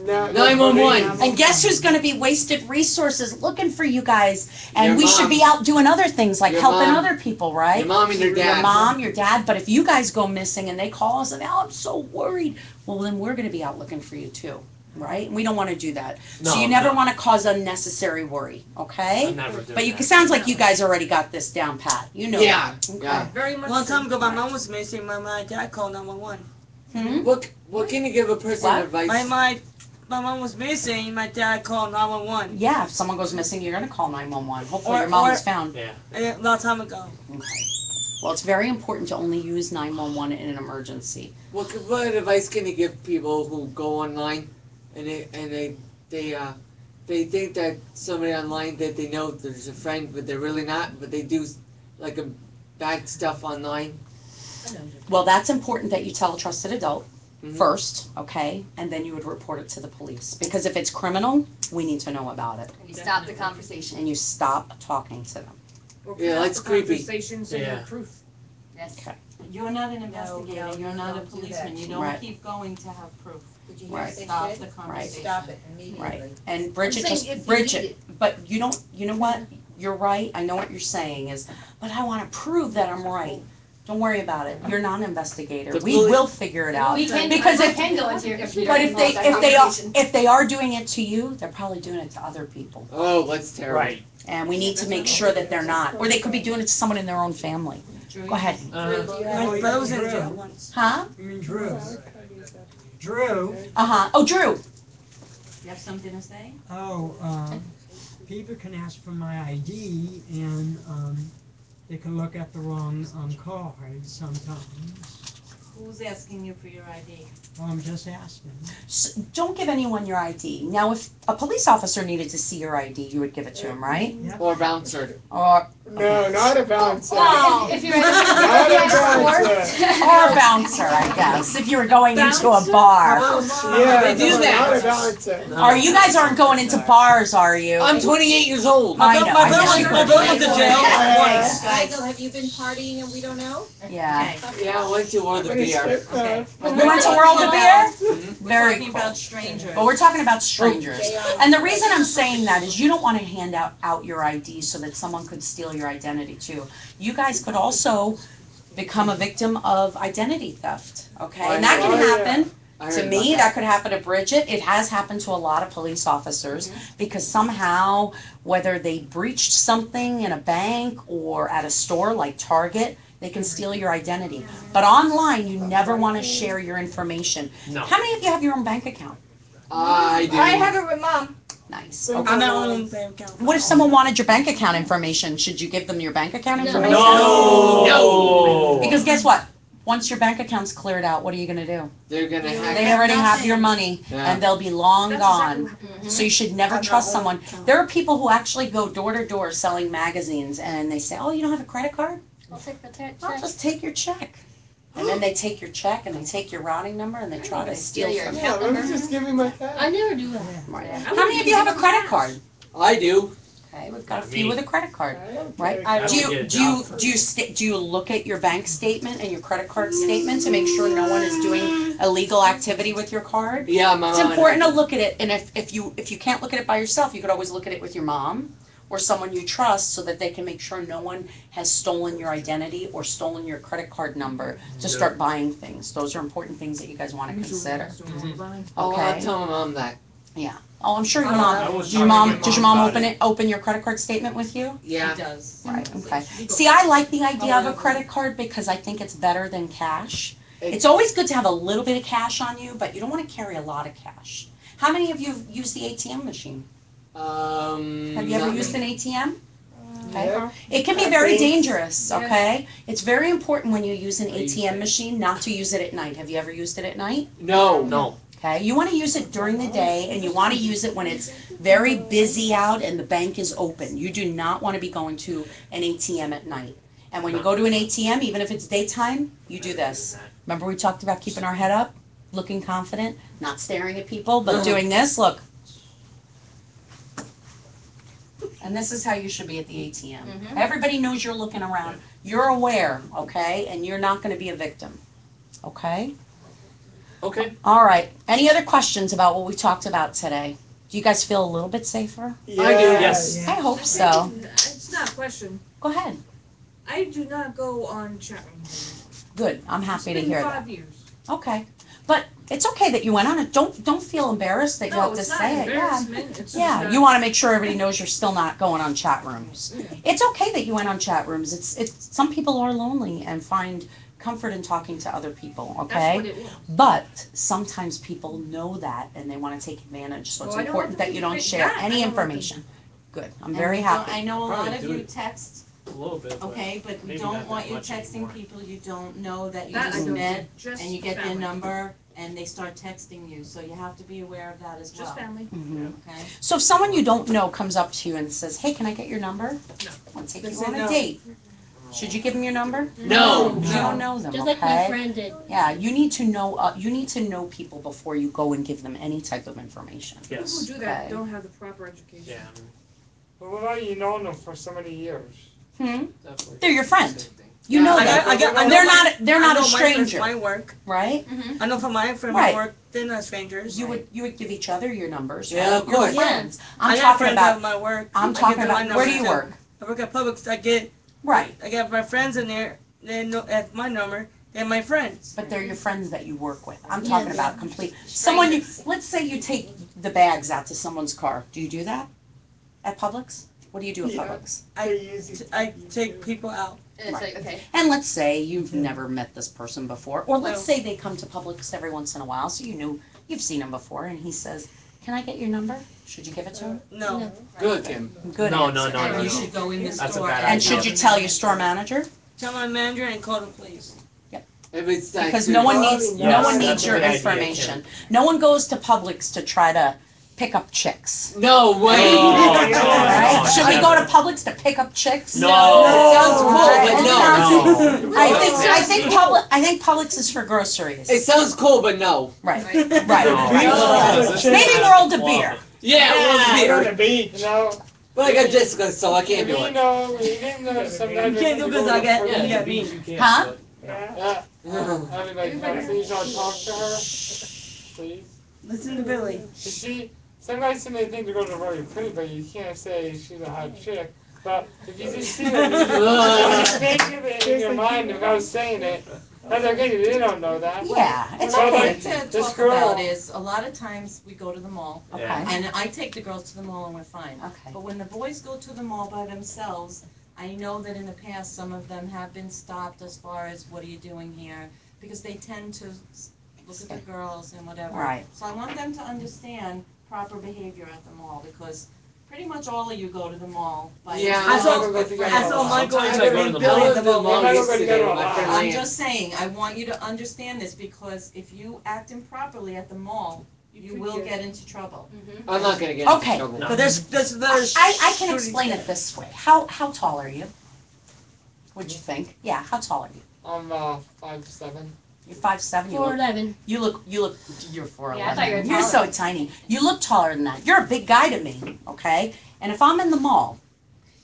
No, 911. And guess who's gonna be wasted resources looking for you guys? And Your we should mom. be out doing other things like Your helping mom. other people, right? Your mom and your dad. Your mom, your dad, but if you guys go missing and they call us and, oh, I'm so worried, well, then we're gonna be out looking for you too, right? We don't wanna do that. So No, you never no. wanna cause unnecessary worry, okay? I'm never doing But that. it sounds like you guys already got this down pat, you know. Yeah. that. Yeah. Very much. One time ago, my mom was missing. My dad called 911. Hmm? What can you give a person What? advice? My mom was missing. My dad called 911. Yeah, if someone goes missing, you're gonna call 911. Hopefully your Or- mom or- is found. Yeah. A long time ago. Okay. Well, it's very important to only use 911 in an emergency. What advice can you give people who go online and they think that somebody online that they know there's a friend but they're really not, but they do like a bad stuff online? Well, that's important that you tell a trusted adult Mhm. first, okay? And then you would report it to the police. Because if it's criminal, we need to know about it. And you stop the conversation. And you stop talking to them. Yeah, that's creepy. Yeah. Yes. Okay. You're not an investigator, no, you're not a don't do policeman, that. you don't Right. keep going to have proof. Did you hear Right. what they Stop said? the conversation. Stop it immediately. Right. And Bridget saying just, if you Bridget, need but you know what? You're right. I know what you're saying is, but I want to prove that I'm right. Don't worry about it. You're not an investigator. The We police- will figure it out. We can, Because I if- can go into your computer But and if pull they, up that conversation. if they are doing it to you, they're probably doing it to other people. Oh, that's terrible. Right. And we need to make sure that they're not. Or they could be doing it to someone in their own family. Go ahead. My brother was in jail once. Huh? You mean Drew? Drew? Uh-huh. Oh, Drew. You have something to say? People can ask for my ID and they can look at the wrong card sometimes. Who's asking you for your ID? Well, I'm just asking. Don't give anyone your ID. Now, if a police officer needed to see your ID, you would give it to him, right? Or bouncer. Or No, not a bouncer. Well, if you're at Not a a bouncer. or a bouncer, I guess, if you were going into a bar. Yeah, They do no, that. Not a bouncer. Or you guys aren't going into bars, are you? I'm 28 years old. I know. I guess you My could. brother went to jail once. Michael, have you been partying and we don't know? Yeah. Yeah, I went to one of the beer. Okay. You went to World of Beer? Very Talking cool. about strangers. But we're talking about strangers. They are- And the reason I'm saying that is you don't want to hand out your ID so that someone could steal your identity too. You guys could also become a victim of identity theft, okay? And that can Oh, yeah. happen I to heard me, about that could happen to Bridget. It has happened to a lot of police officers because somehow, whether they breached something in a bank or at a store like Target, they can steal your identity. But online, you never want to share your information. No. How many of you have your own bank account? I do. I have it with mom. Nice. I'm Okay. at home bank account. What if someone wanted your bank account information? Should you give them your bank account information? No. Because guess what? Once your bank account's cleared out, what are you gonna do? They're gonna hack. They already have your money Yeah. and they'll be long gone. Mhm. So you should never trust someone. There are people who actually go door to door selling magazines and they say, oh, you don't have a credit card? I'll take the check. I'll just take your check. And then they take your check and they take your routing number and they try to steal your from you. Yeah, let me just give me my cash. I never do that. Right. How many of you have a credit card? I do. Okay, we've got a Not few me. with a credit card, I don't right? take I it. Do you would get a do you job do you do you look at your bank statement and your credit card statement to make sure no one is doing illegal activity with your card? Yeah, my It's mom. important to look at it, and if you can't look at it by yourself, you could always look at it with your mom or someone you trust, so that they can make sure no one has stolen your identity or stolen your credit card number to start buying things. Those are important things that you guys want to consider. Oh, I'll Okay. tell my mom that. Yeah. Oh, I'm sure your I mom. was Does your talking to mom? my Does your mom mom about open your credit card statement with you? Yeah. He does. Right, okay. See, I like the idea of a credit card because I think it's better than cash. It's always good to have a little bit of cash on you, but you don't want to carry a lot of cash. How many of you have used the ATM machine? Have you ever not used me. an ATM? Okay. Yeah. It can be very dangerous, okay? It's very important when you use an I use ATM it. machine not to use it at night. Have you ever used it at night? No. No. Okay, you want to use it during the day, and you want to use it when it's very busy out and the bank is open. You do not want to be going to an ATM at night. And when you go to an ATM, even if it's daytime, you do this. Remember we talked about keeping our head up, looking confident, not staring at people, but doing this, look. And this is how you should be at the ATM. Mhm. Everybody knows you're looking around. You're aware, okay? And you're not going to be a victim, okay? Okay. All right. Any other questions about what we talked about today? Do you guys feel a little bit safer? Yeah. I do. Yes. I hope so. It's not a question. Go ahead. I do not go on chat rooms Good. I'm happy to anymore. hear It's that. been 5 years. Okay. But it's okay that you went on it. Don't feel embarrassed that you No, have to it's not say it. Yeah. embarrassment. It's just Yeah, that- you want to make sure everybody knows you're still not going on chat rooms. It's okay that you went on chat rooms. It's some people are lonely and find comfort in talking to other people, That's okay? what it was. But sometimes people know that and they want to take advantage, so it's Well, I don't important want that you them don't to share think that. any I don't want them information. Good. I'm And very we don't- happy. I know a lot Probably of do you it. text, A little bit. but okay, but we maybe don't not want that you much texting anymore. people you don't know that you That I just don't met, do. Just and you get their family. number, and they start texting you, so you have to be aware of that as well. Just family. Mhm. Okay? So if someone you don't know comes up to you and says, "Hey, can I get your number? No. I want to take They you say on a no. date." Should you give them your number? No. You don't know them, Just like my okay? friend did. Yeah, you need to know people before you go and give them any type of information. People who Yes. do that Okay. don't have the proper education. Yeah. But what about you knowing them for so many years? Hmm? Definitely. They're your friend. Same thing. You Yeah, know I them. got- I got- I know They're my- not I a know my friends, stranger, my work. right? Mm-hmm. I know from my friend Right. my work, they're not strangers. You would give each other your numbers, right? Yeah, of You're course. friends. I I'm got talking friends about. at my work. I'm I talking give them my about. Where do number you too. work? I work at Publix. Right. I get my friends in there. They know at my number. They're my friends. But they're your friends that you work with. I'm Yes. talking about complete. Someone you. Let's say you take the bags out to someone's car. Do you do that at Publix? What do you do at Yeah. Publix? I take people out. And it's like, okay. And let's say you've never met this person before, or let's No. say they come to Publix every once in a while, so you've seen him before, and he says, "Can I get your number?" Should you give it to him? No. Good, Kim. Good No, answer. no, And no, you no. should go in the That's a store. bad And idea. should you tell your store manager? Tell my manager and call the police. If it's like Because no one needs Yes, no one that's needs a your good idea, information. No one goes to Publix to try to pick up chicks. No way. No, Right? no, Should we never. go to Publix to pick up chicks? No. Sounds cool, but no. No. I think Publix is for groceries. It sounds cool, but no. Right. No. Right. Maybe World of Beer. Yeah, well, I beer. go to the beach. You know, But I got Jessica, so I can't do you it. know, you didn't know sometimes. You can't do good, I get- Yeah, Yeah, the beach you can't. Huh? but- Yeah. Everybody, please don't talk to her. Please. Listen to Billy. Sometimes they think the girls are very pretty, but you can't say she's a hot chick. But if you just see her, you think of it in your mind without saying it. That's okay, they don't know that. Yeah, it's Well, What I'd okay. like to This talk girl- about is, a lot of times we go to the mall, Okay. and I take the girls to the mall and we're fine. Okay. But when the boys go to the mall by themselves, I know that in the past, some of them have been stopped as far as, what are you doing here? Because they tend to look at the girls and whatever. Right. So I want them to understand proper behavior at the mall, because pretty much all of you go to the mall by Yeah, I saw- I'll go together. I saw Michael Sometimes and I go Billy to the Billy mall. at the The mall. mall Might go yesterday together with a my lot. friend I'm Lance. just saying, I want you to understand this, because if you act improperly at the mall, you will get into trouble. Mm-hmm. I'm not gonna get Okay. into trouble. No. But there's I can explain it this way. How tall are you? What'd you think? Yeah, how tall are you? I'm 5'7". You're 5'7". You look. 4'11". You're 4'11". Yeah, I thought you were You're so tiny. You look taller than that. You're a big guy to me, okay? And if I'm in the mall,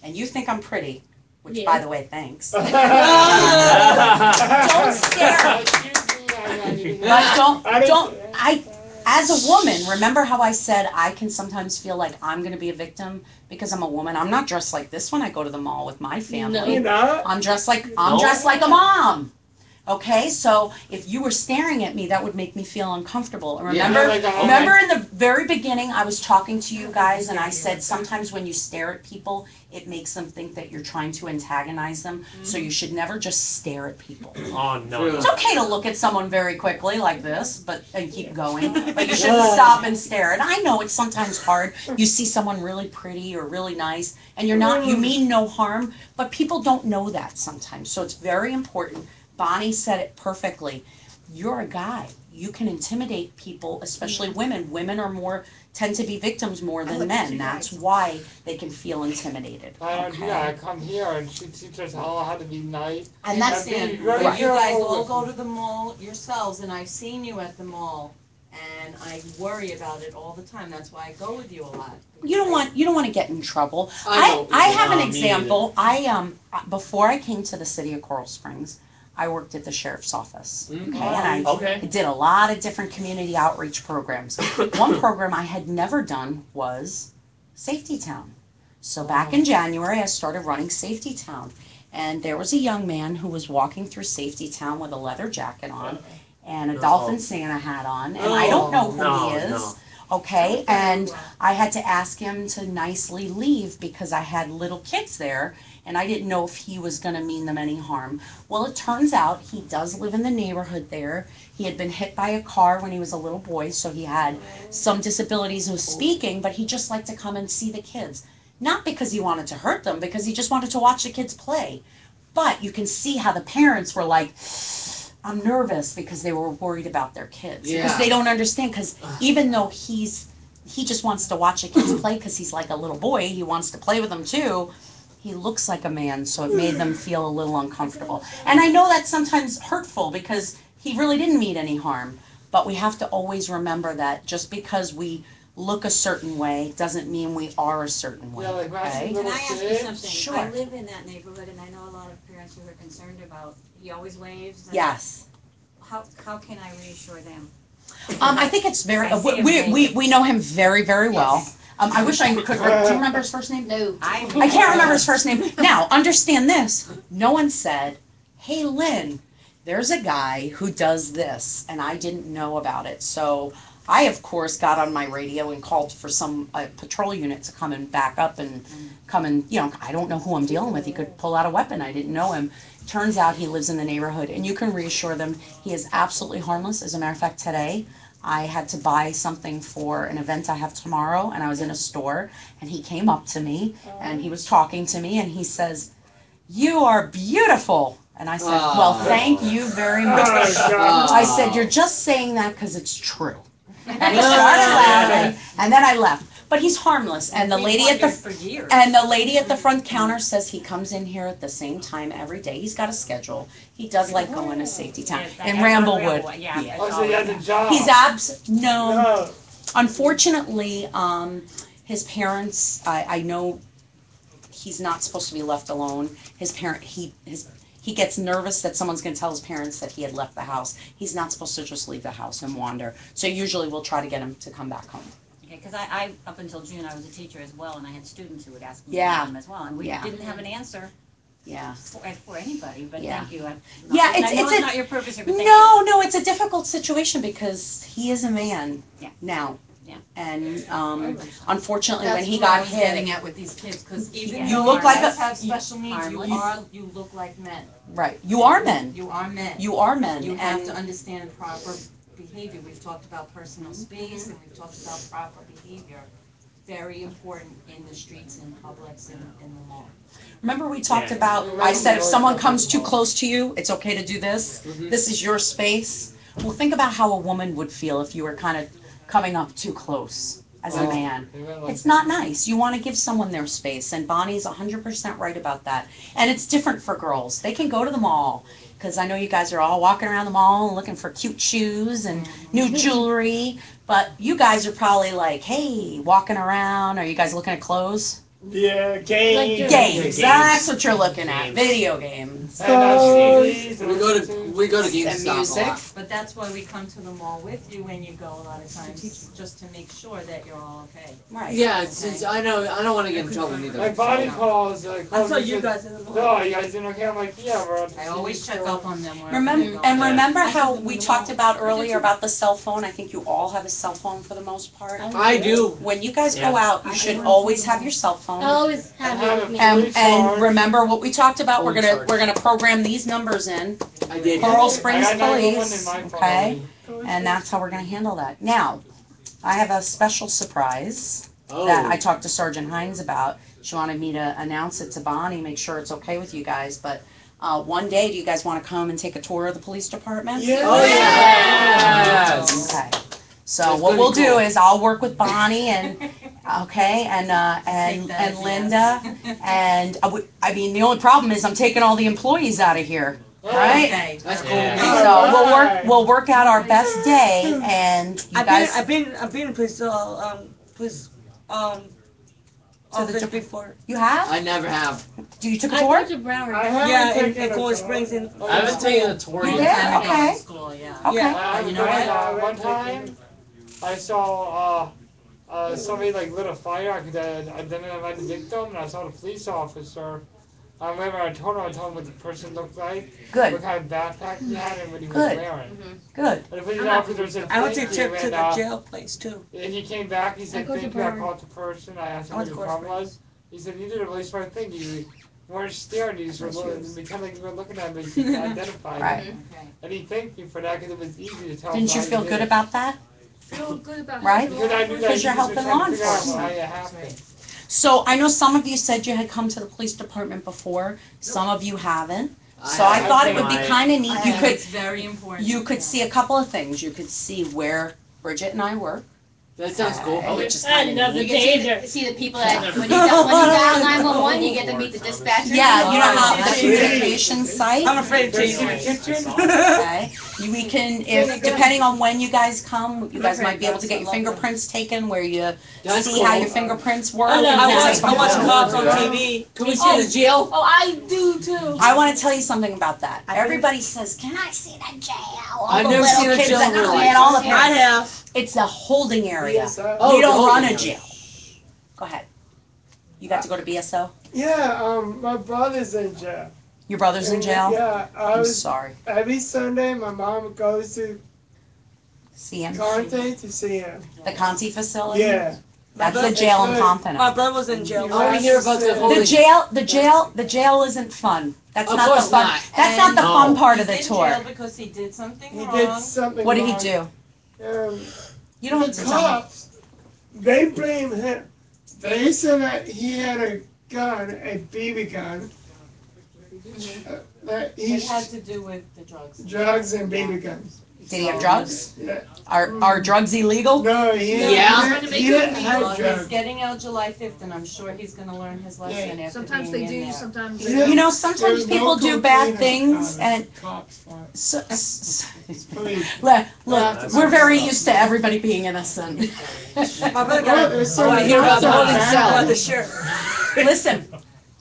and you think I'm pretty, which by the way, thanks. Don't stare. But as a woman, remember how I said I can sometimes feel like I'm going to be a victim because I'm a woman? I'm not dressed like this when I go to the mall with my family. You're not? I'm dressed like a mom. Okay, so if you were staring at me, that would make me feel uncomfortable. And remember, remember in the very beginning, I was talking to you guys, and I said sometimes when you stare at people, it makes them think that you're trying to antagonize them. So you should never just stare at people. Oh, no. It's okay to look at someone very quickly like this, and keep going. But you shouldn't stop and stare. And I know it's sometimes hard. You see someone really pretty or really nice, and you mean no harm, but people don't know that sometimes. So it's very important. Bonnie said it perfectly. You're a guy. You can intimidate people, especially women. Women tend to be victims more than men. That's why they can feel intimidated. I come here and she teaches us all how to be nice. And that's it. You guys all go to the mall yourselves, and I've seen you at the mall, and I worry about it all the time. That's why I go with you a lot. You don't want to get in trouble. I I have an me example. Before I came to the city of Coral Springs, I worked at the sheriff's office. Okay, and I did a lot of different community outreach programs. One program I had never done was Safety Town. So back in January, I started running Safety Town. And there was a young man who was walking through Safety Town with a leather jacket on and a Dolphin Santa hat on. And I don't know who he is. Okay, and I had to ask him to nicely leave because I had little kids there, and I didn't know if he was going to mean them any harm. Well, it turns out he does live in the neighborhood there. He had been hit by a car when he was a little boy, so he had some disabilities with speaking, but he just liked to come and see the kids. Not because he wanted to hurt them, because he just wanted to watch the kids play. But you can see how the parents were like, I'm nervous because they were worried about their kids. Because they don't understand, because even though he just wants to watch the kids play because he's like a little boy, he wants to play with them too, he looks like a man, so it made them feel a little uncomfortable. And I know that's sometimes hurtful because he really didn't mean any harm, but we have to always remember that just because we look a certain way doesn't mean we are a certain way. Okay? Can I ask you something? Sure. I live in that neighborhood, and I know a lot of parents who are concerned about, he always waves. And Yes. How can I reassure them? I think it's very, we know him very, very well. I wish I could, do you remember his first name? No. I can't remember his first name. Now, understand this, no one said, hey Lynn, there's a guy who does this, and I didn't know about it. So I, of course, got on my radio and called for some patrol unit to come and back up and come and, I don't know who I'm dealing with. He could pull out a weapon. I didn't know him. Turns out he lives in the neighborhood, and you can reassure them he is absolutely harmless. As a matter of fact, today I had to buy something for an event I have tomorrow, and I was in a store, and he came up to me, and he was talking to me, and he says, you are beautiful. And I said, well, thank you very much. I said, you're just saying that because it's true. And he started laughing, and then I left. But he's harmless, and the lady at the front counter says he comes in here at the same time every day. He's got a schedule. He does like going to Safety Town in Ramblewood. So he has a job. No. Unfortunately, his parents. I know he's not supposed to be left alone. He gets nervous that someone's going to tell his parents that he had left the house. He's not supposed to just leave the house and wander. So usually we'll try to get him to come back home. Okay, because I up until June, I was a teacher as well, and I had students who would ask me Yeah. about them as well, and we didn't have an answer for anybody, but thank you. It's not your purpose here, but thank you. No, it's a difficult situation because he is a man now. Yeah. And unfortunately, That's when he what I got was hit, getting at with these kids, because even You though look like guys a- have special needs, you look like men. right, you are men. You are men. You are men. You have and to understand proper behavior. We've talked about personal space, and we've talked about proper behavior. Very important in the streets, in Publix, in the mall. remember we talked about, I said if someone comes too close to you, it's okay to do this. This is your space. Well, think about how a woman would feel if you were kind of coming up too close. as a man. It's not nice. You want to give someone their space, and Bonnie's 100% right about that. And it's different for girls. They can go to the mall, because I know you guys are all walking around the mall and looking for cute shoes and new jewelry, but you guys are probably like, hey, walking around. Are you guys looking at clothes? Yeah, games. Games. That's what you're looking at. Video games. We go to And GameStop a music. lot. But that's why we come to the mall with you when you go a lot of times, just to make sure that you're all okay. Right. Yeah, since I don't want to get in trouble either. Like body calls, I saw you guys in the mall. Oh, you guys doing okay? I'm like, yeah, we're at the I always check up on them wherever Remember, they go. and remember how we talked about earlier about the cell phone? I think you all have a cell phone for the most part. I do. When you guys go out, you should always have your cell phone. I always have it with me. And remember what we talked about, we're gonna program these numbers in, I did. Coral Springs I got 911 Police, in my phone okay? already. And that's how we're gonna handle that. Now, I have a special surprise Oh. that I talked to Sergeant Hines about. She wanted me to announce it to Bonnie, make sure it's okay with you guys, but one day, do you guys wanna come and take a tour of the police department? Yeah. Oh yes. Okay, so That's what gonna we'll be cool. do is I'll work with Bonnie and, okay, and Take that as Linda, and I mean, the only problem is I'm taking all the employees out of here, right? Okay. That's cool. Yeah. So we'll work out our best day, and you guys. I've been in police, police, office before. You have? I never have. You took a I tour? go to Broward. I haven't Yeah, taken in a Coral tour. Springs in. I haven't taken a tour You yet. did? Okay. School, yeah. Okay. Yeah. You know what? One time, I saw somebody like lit a fire. I didn't identify the victim, and I saw the police officer. I remember I told him what the person looked like, what Good. kind of backpack he had, and what he was Good. wearing. Good. And the police officer said, I went to "Thank trip you," to and, the jail place too. and he came back. He said, go to "Thank you." I Broward. called the person. I asked him I what went the to problem was. He said, "You did a really smart thing. You weren't staring. You just were looking, pretend like you were looking at me. You identified Right. him." Okay. And he thanked me for that because it was easy to tell. Didn't you why feel he good did it. about that? Feel good about Right? helping Because I law knew that Because you're he was just helping trying law to figure out enforcement. why it happened. So I know some of you said you had come to the police department before. Some of you haven't. So I thought it would be kind of neat. You could It's very important. you could see a couple of things. You could see where Bridget and I work. That sounds cool. Okay, which is kind of You neat. get to see the people that, when you dial 911, you get to meet the dispatcher. Yeah, you know how Oh, the sweet. communication site. I'm afraid to Can you see the take kitchen? Okay, we can, if, depending on when you guys come, you guys might be able to get your fingerprints taken, where you That's see how cool. your fingerprints work. I know. and I things watch like that. cops on TV. Can we see the jail? Oh, I do too. I want to tell you something about that. Everybody says, "Can I see the jail?" All I've the never little seen a kids jail that in real come life. in, all the I parents. have. It's a holding area. Oh, We don't oh, run yeah. a jail. Go ahead. You got to go to BSO? Yeah, my brother's in jail. Your brother's in jail? Yeah, I'm sorry. every Sunday my mom goes to See him? Conte to see him. The Conti facility? Yeah. That's the jail in Pompano. My brother was in jail. I want to hear about the The jail isn't fun. That's Of not the course fun. not. That's not the No. fun part of the He's in tour. jail because he did something He wrong. did something What did he wrong. do? You don't have The to tell me. cops, they blame him. They said that he had a gun, a BB gun, that he It had to do with the drugs. drugs and BB guns. Did he have drugs? Yeah. Are drugs illegal? No, he Yeah. he didn't have Well, he's drugs. getting out July 5th, and I'm sure he's gonna learn his lesson after Sometimes being they in do, there. sometimes He they didn't- You know, sometimes there's no people do cocaine bad in things, the and cops want. Look, we're very used to everybody being innocent. My brother got There's I want to some hear about the holding holding cell. cell. The sheriff. Listen,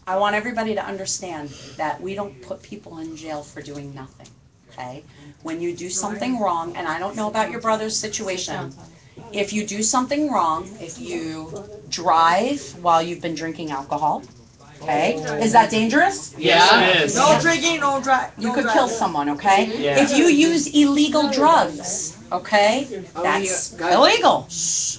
I want everybody to understand that we don't put people in jail for doing nothing, okay? When you do something wrong, and I don't know about your brother's situation, if you do something wrong, if you drive while you've been drinking alcohol, okay? Is that dangerous? Yeah. It is. No drinking, no drive. You could kill someone, okay? Yeah. If you use illegal drugs, okay, that's yeah. illegal,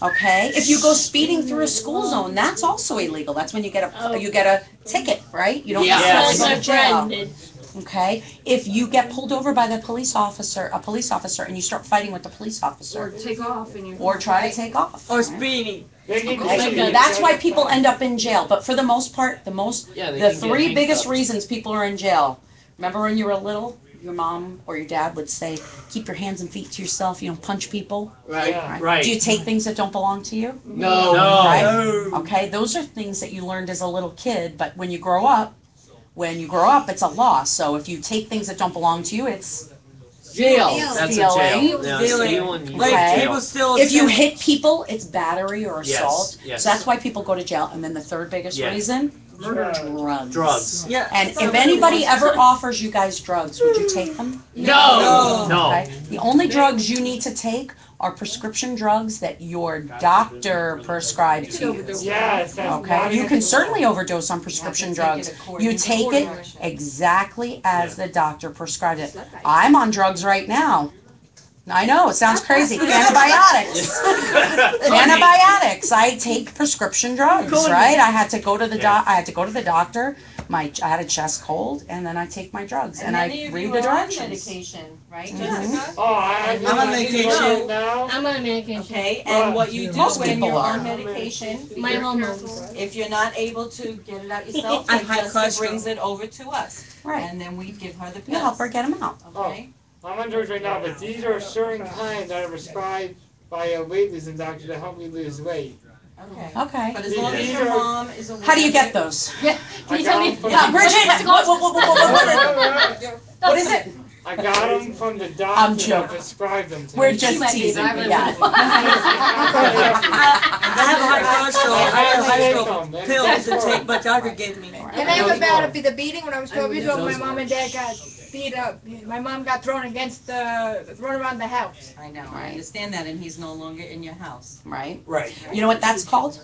okay? If you go speeding through a school zone, that's also illegal. That's when you get a ticket, right? You don't Yeah. necessarily Like go my to jail. friend did. Okay, if you get pulled over by the police officer, and you start fighting with the police Or officer, take off and you. or try to take off. Or speeding. They need to Okay, see that's it. why people end up in jail, but for the most part, Yeah, they the can get three biggest handcuffed. reasons people are in jail. Remember when you were little, your mom or your dad would say, keep your hands and feet to yourself, you don't punch people. Right. Right. Do you take things that don't belong to you? No. Right? No. Okay, those are things that you learned as a little kid, but when you grow up, it's a loss. So if you take things that don't belong to you, it's Jail. That's stealing. a jail. Yeah, Stealing. stealing. you Like go to Okay. jail. people steal. If you hit people, it's battery or Yes, assault. yes. So that's why people go to jail. And then the third biggest Yeah. reason, Drugs. drugs. Drugs. Yeah. And if anybody ever offers you guys drugs, would you take them? No. No. Okay. The only drugs you need to take are prescription drugs that your doctor prescribed to you. Yes, that's Okay, not you even- can certainly overdose on prescription drugs. You take it exactly as the doctor prescribed it. I'm on drugs right now. I know, it sounds crazy. Antibiotics. Antibiotics. I take prescription drugs, right? I had to go to the doctor. I had a chest cold, and then I take my drugs, and I many of read you the are on directions. medication, right, Mhm. Jessica? Oh, I'm on vacation. now. I'm on medication. Okay, and what you do Most when people you're are. on medication, My hormones. if you're not able to get it out yourself, I then have high Jessica cholesterol. brings it over to us. Right. And then we give her the pills. You help her get them out. Okay? I'm on drugs right now, but these are certain kinds that are prescribed by a weightlifting doctor to help me lose weight. Okay. Okay. But as long as These your are- mom is aware. How do you get those? Yeah. Can you tell me? Bridget, what is it? I got them from the I'm doctor that joking. prescribed them to We're me. just might be teasing. driving Yeah. I have high cholesterol. I have high cholesterol pills to take, but doctor gave me. And I have about the beating when I was 12 years old. My mom and dad got beat up. My mom got thrown around the house. I know, I Right. understand that, and he's no longer in your house. Right. Right. You know what that's called?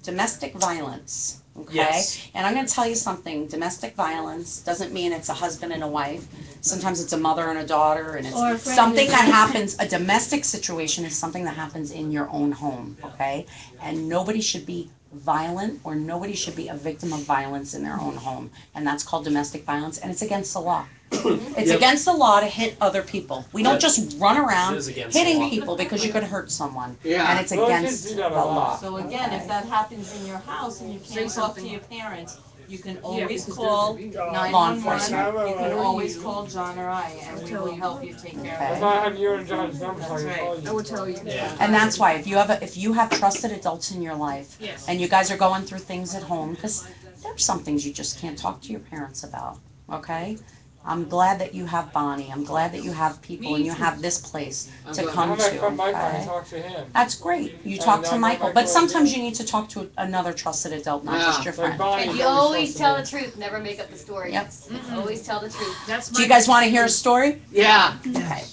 Domestic violence. Okay? Yes. And I'm going to tell you something. Domestic violence doesn't mean it's a husband and a wife. Sometimes it's a mother and a daughter, and Or a it's friend something and that friend. happens. A domestic situation is something that happens in your own home. Okay? And nobody should be violent, or nobody should be a victim of violence in their own home. And that's called domestic violence, and it's against the law. It's Yep. against the law to hit other people. We don't Yep. just run around It is against the hitting law. people because you could hurt someone. Yeah. And it's Well, kids against do the that a lot. law. So again, if that happens in your house and you can't talk to your parents, you can always call 911, enforcement. you can always call John or I, and we will help you take care of That's it. why I have your and John's number so I That's can call right. you. tell you. Yeah. And that's why if you have trusted adults in your life, Yes. and you guys are going through things at home, because there's some things you just can't talk to your parents about, okay? I'm glad that you have Bonnie. I'm glad that you have people and you have this place to I come have my to, friend Mike and I okay? talk to him. That's great. You And talk to I know Michael, Michael but is sometimes good. you need to talk to another trusted adult, not Yeah. just your Like friend. Bonnie's And you always always tell the trusted me. truth, never make up the story. Yep. Always tell the truth. That's Do you guys want to hear a story? Yeah. Okay.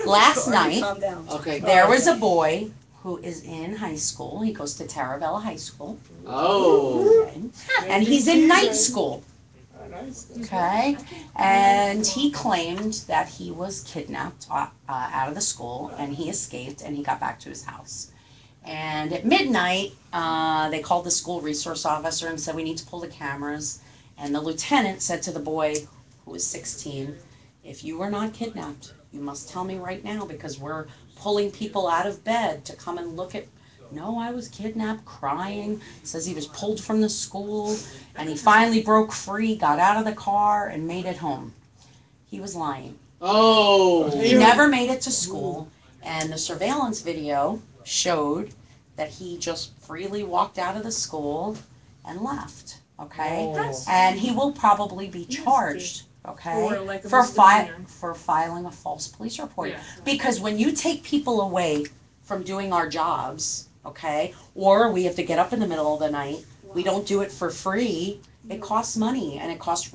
Last night, Calm down. Okay. there was a boy who is in high school. He goes to Tarabella High School. Oh. Okay. And he's in night school. Okay, and he claimed that he was kidnapped out of the school, and he escaped, and he got back to his house. And at midnight, they called the school resource officer and said, we need to pull the cameras. And the lieutenant said to the boy, who was 16, if you were not kidnapped, you must tell me right now, because we're pulling people out of bed to come and look at. No, I was kidnapped, crying. Says he was pulled from the school, and he finally broke free, got out of the car, and made it home. He was lying. Oh. He never made it to school, and the surveillance video showed that he just freely walked out of the school and left, okay? Oh. And he will probably be charged, okay, Or like a for misdemeanor. filing a false police report. Yeah. Because when you take people away from doing our jobs, okay, or we have to get up in the middle of the night, we don't do it for free, it costs money, and it costs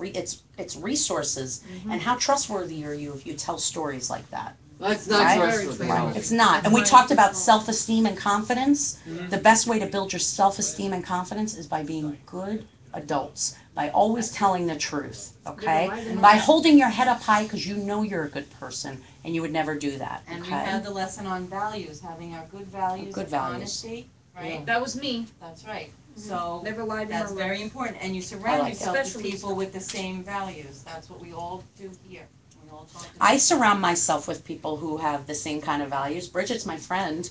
it's resources. And how trustworthy are you if you tell stories like that? That's not Right? trustworthy. It's not. And we talked about self-esteem and confidence. The best way to build your self-esteem and confidence is by being good adults, by always telling the truth, okay? By holding your head up high because you know you're a good person and you would never do that, And we okay? had the lesson on values, having our good values Good of values. honesty, right? That was me. That's right. So Never lied to that's my very life. important, and you I surround like yourself with Especially people with the same values. That's what we all do here. We all talk to I surround myself with people who have the same kind of values. Bridget's my friend,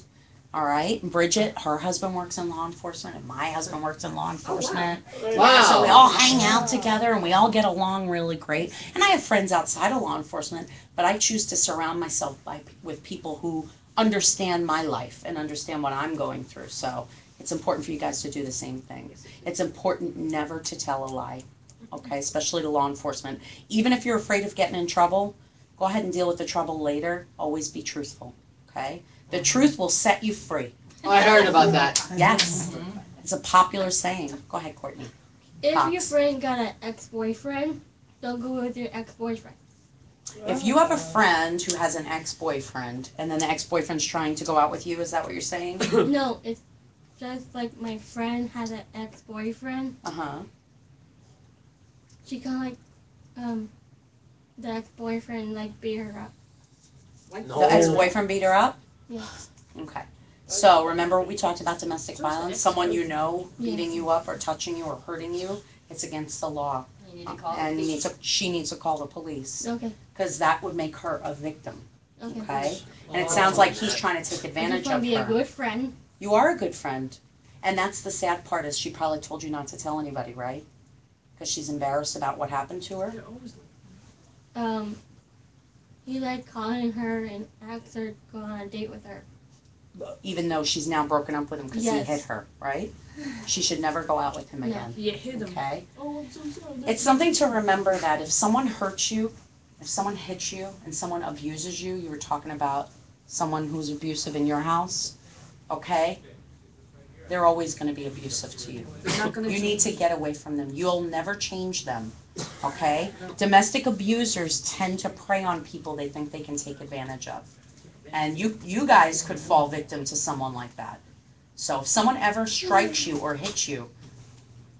All right, Bridget, her husband works in law enforcement, and my husband works in law enforcement. Wow. So we all hang out together, and we all get along really great. And I have friends outside of law enforcement, but I choose to surround myself with people who understand my life and understand what I'm going through. So it's important for you guys to do the same thing. It's important never to tell a lie, okay, especially to law enforcement. Even if you're afraid of getting in trouble, go ahead and deal with the trouble later. Always be truthful, okay? The truth will set you free. Oh, I heard about that. Yes. It's a popular saying. Go ahead, Courtney. If Fox. your friend got an ex-boyfriend, don't go with your ex-boyfriend. If you have a friend who has an ex-boyfriend, and then the ex-boyfriend's trying to go out with you, is that what you're saying? No, it's just like my friend has an ex-boyfriend. Uh-huh. She kind of the ex-boyfriend like beat her up. The ex-boyfriend beat her up? Yeah. Okay. So remember what we talked about domestic violence? Someone you know beating you up or touching you or hurting you, it's against the law. You need to call And the she needs to call the police. Okay. Because that would make her a victim. Okay. Okay? And it sounds like he's trying to take I advantage just want of to be her. a good friend. You are a good friend. And that's the sad part is she probably told you not to tell anybody, right? Because she's embarrassed about what happened to her? He like calling her and asked her to go on a date with her. Even though she's now broken up with him because Yes. he hit her, right? She should never go out with him No. again. Yeah, hit him. Okay? Oh, I'm so sorry. It's something to remember that if someone hurts you, if someone hits you, and someone abuses you, you were talking about someone who's abusive in your house, okay? They're always going to be abusive to you. You need to get away from them. You'll never change them, okay? Domestic abusers tend to prey on people they think they can take advantage of. And you guys could fall victim to someone like that. So if someone ever strikes you or hits you,